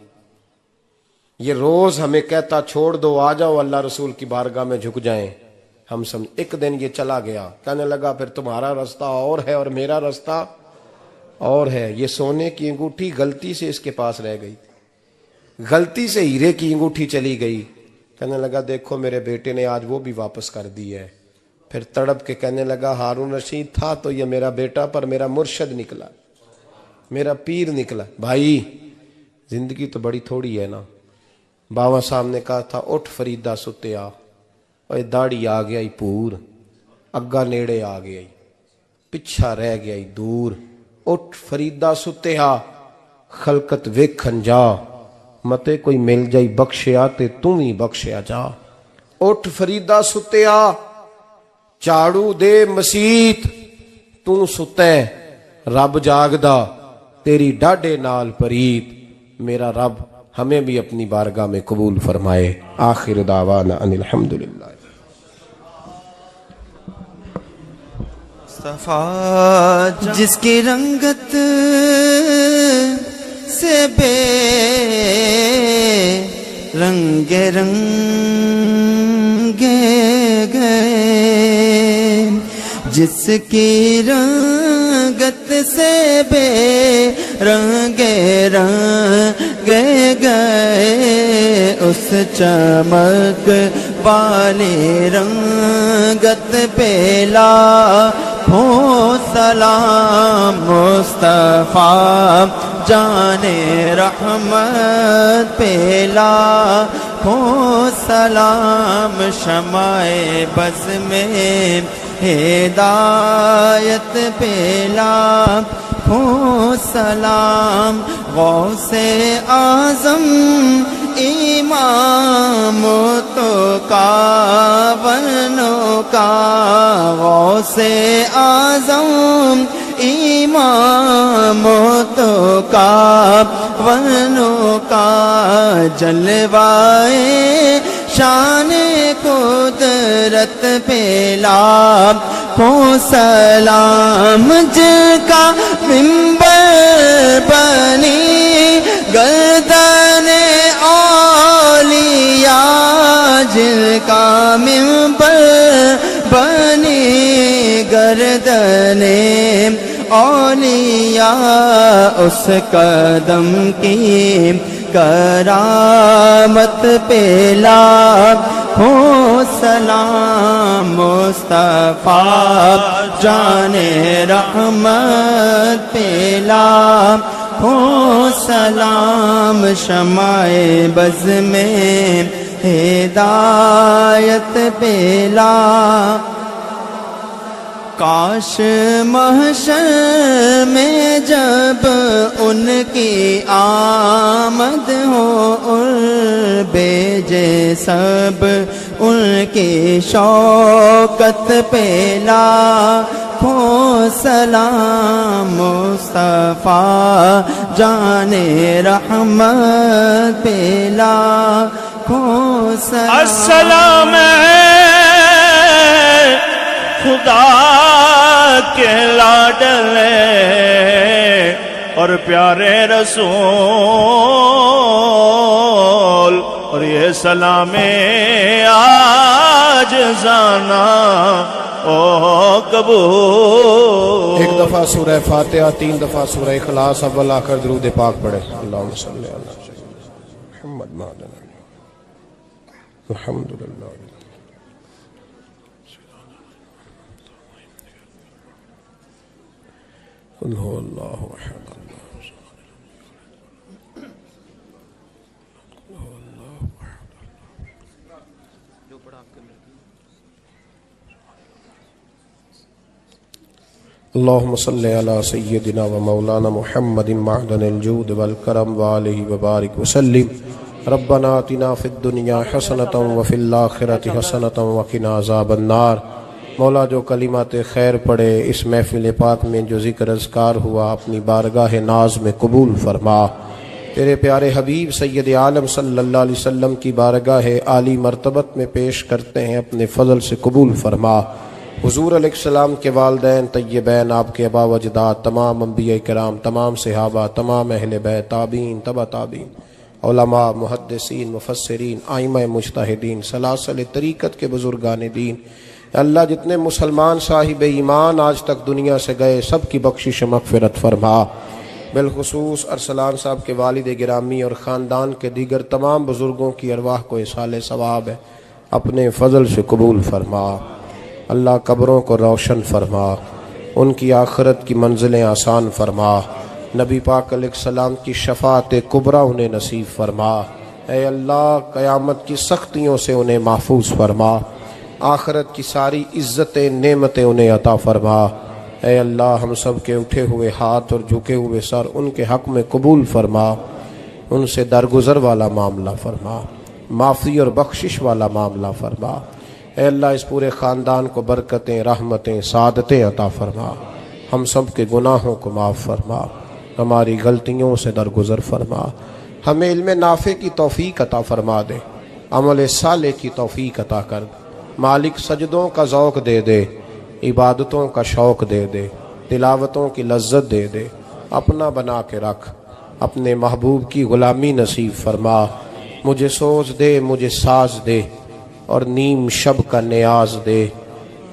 یہ روز ہمیں کہتا چھوڑ دو آ جاؤ اللہ رسول کی بارگاہ میں جھک جائیں، ہم سمجھ۔ ایک دن یہ چلا گیا، کہنے لگا پھر تمہارا رستہ اور ہے اور میرا رستہ اور ہے۔ یہ سونے کی انگوٹھی غلطی سے اس کے پاس رہ گئی تھی، غلطی سے ہیرے کی انگوٹھی چلی گئی۔ کہنے لگا دیکھو میرے بیٹے نے آج وہ بھی واپس کر دی ہے۔ پھر تڑپ کے کہنے لگا ہارون رشید تھا تو یہ میرا بیٹا پر میرا مرشد نکلا، میرا پیر نکلا۔ بھائی زندگی تو بڑی تھوڑی ہے نا۔ باوا صاحب نے کہا تھا اٹھ فریدہ ستیا، اوے داڑھی آ گیا پور، اگا نیڑے آ گیا پچھا رہ گیا دور، اٹھ فریدہ ستیا خلقت ویکھن جا، متے کوئی مل جائی بخشیا تے تم ہی بخشیا جا۔ اٹھ فریدہ ستیا چاڑو دے مسیت، تو ستیں رب جاگدا تیری ڈاڈے نال پریت۔ میرا رب ہمیں بھی اپنی بارگاہ میں قبول فرمائے۔ آخر دعوانا ان الحمدللہ۔ مصطفیٰ جس کی رنگت سے بے رنگ رنگے گئے، جس کی رنگ رنگت سے بے رنگے رنگے گئے اس چمک والی رنگت پہ لاکھوں سلام مصطفیٰ جان رحمت پہ لاکھوں سلام شمع بز میں ہدایت پہ لاکھوں سلام غوث اعظم امام تو کاونوں کا غوث اعظم امام تو کاونوں کا جلوائے شان قدرت پہ لاکھوں سلام جن کا منبر بنی گردن اولیاء جن کا منبر بنی گردن اولیاء اس قدم کی کرامت پہ لاکھوں سلام مصطفیٰ جان رحمت پہ لاکھوں سلام شمع بز میں ہدایت پہ لاکھوں کاش محشر میں جب ان کی آمد ہو اور بھیجے سب ان کی شوکت پہ لاکھوں سلام مصطفیٰ جان رحمت پہ لاکھوں السلام خدا کے لاڈلے اور پیارے رسول اور یہ سلام آج زانا او قبول ایک دفعہ سورہ فاتحہ 3 دفعہ سورہ اخلاص اول آخر درود پاک پڑھے اللہم صلی علی محمد الحمدللہ قل هو اللہ احد اللہم صلی علی سیدنا و مولانا محمد معدن الجود والکرم وآلہ وبارک وسلم ربنا آتنا فی الدنیا حسنة وفی الآخرة حسنة وقنا عذاب النار مولا جو کلمات خیر پڑھے اس محفل پاک میں جو ذکر اذکار ہوا اپنی بارگاہ ناز میں قبول فرما تیرے پیارے حبیب سید عالم صلی اللہ علیہ وسلم کی بارگاہ عالی مرتبت میں پیش کرتے ہیں اپنے فضل سے قبول فرما حضور علیہ السلام کے والدین طیبین آپ کے آبا و اجداد تمام انبیاء کرام تمام صحابہ تمام اہل بیت تابعین تبع تابعین علماء محدثین مفسرین ائمہ مجتہدین سلاسل طریقت کے بزرگان دین اللہ جتنے مسلمان صاحب ایمان آج تک دنیا سے گئے سب کی بخشش مغفرت فرما بالخصوص ارسلان صاحب کے والد گرامی اور خاندان کے دیگر تمام بزرگوں کی ارواح کو اصال ثواب ہے اپنے فضل سے قبول فرما اللہ قبروں کو روشن فرما ان کی آخرت کی منزلیں آسان فرما نبی پاک علیہ السلام کی شفاعت کبریٰ انہیں نصیب فرما اے اللہ قیامت کی سختیوں سے انہیں محفوظ فرما آخرت کی ساری عزتیں نعمتیں انہیں عطا فرما اے اللہ ہم سب کے اٹھے ہوئے ہاتھ اور جھکے ہوئے سر ان کے حق میں قبول فرما ان سے درگزر والا معاملہ فرما معافی اور بخشش والا معاملہ فرما اے اللہ اس پورے خاندان کو برکتیں رحمتیں سعادتیں عطا فرما ہم سب کے گناہوں کو معاف فرما ہماری غلطیوں سے درگزر فرما ہمیں علم نافع کی توفیق عطا فرما دے عمل صالح کی توفیق عطا کر مالک سجدوں کا ذوق دے دے عبادتوں کا شوق دے دے تلاوتوں کی لذت دے دے اپنا بنا کے رکھ اپنے محبوب کی غلامی نصیب فرما مجھے سوز دے مجھے ساز دے اور نیم شب کا نیاز دے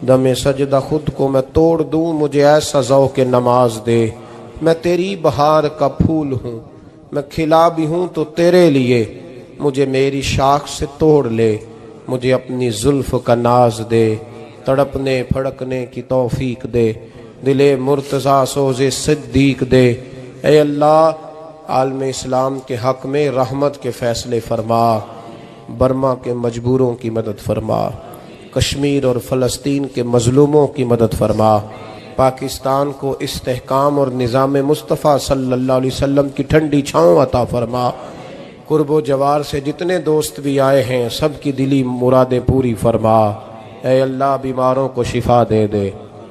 دم سجدہ خود کو میں توڑ دوں، مجھے ایسا ذوق نماز دے۔ میں تیری بہار کا پھول ہوں، میں کھلا بھی ہوں تو تیرے لیے، مجھے میری شاخ سے توڑ لے، مجھے اپنی زلف کا ناز دے، تڑپنے پھڑکنے کی توفیق دے، دل مرتضیٰ سوز صدیق دے۔ اے اللہ، عالم اسلام کے حق میں رحمت کے فیصلے فرما، برما کے مجبوروں کی مدد فرما، کشمیر اور فلسطین کے مظلوموں کی مدد فرما، پاکستان کو استحکام اور نظام مصطفیٰ صلی اللہ علیہ وسلم کی ٹھنڈی چھاؤں عطا فرما۔ قرب و جوار سے جتنے دوست بھی آئے ہیں سب کی دلی مرادیں پوری فرما۔ اے اللہ، بیماروں کو شفا دے دے،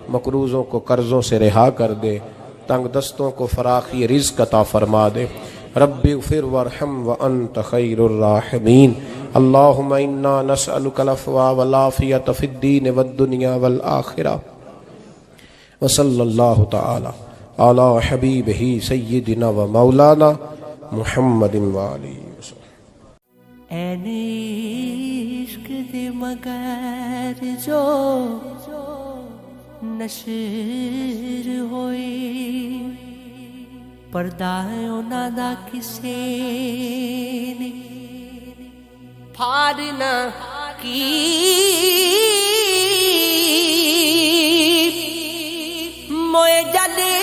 مقروضوں کو قرضوں سے رہا کر دے، تنگ دستوں کو فراخی رزق عطا فرما دے۔ رب اغفر وارحم وانت خیر الراحمین۔ اللہم انا نسألک العفو والعافیۃ فی الدین والدنیا والآخرہ، وصلی اللہ تعالی علی حبیبہ سیدنا و مولانا محمد وآلہ وسلم۔ این عشق دے مگر جو نشر ہوئی، پردہ انہاں دا کسے نے پھاڑ نہ کی، موئے جلے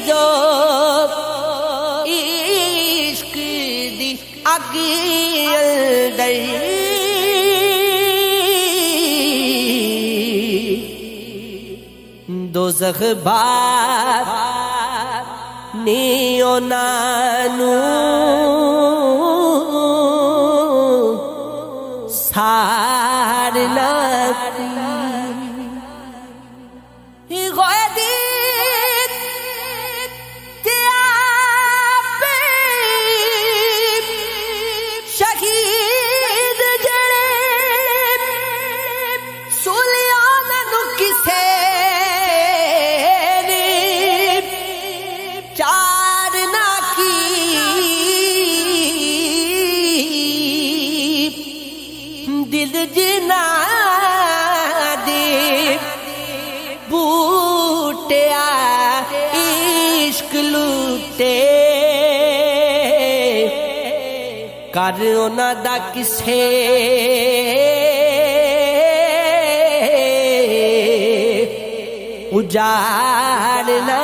جو عشق دی اگ اندر دوزخ بار نی اونانو سارنا دل جنا دے بوٹیا عشق لوٹے، کر انہاں دا کسے اجاڑ نہ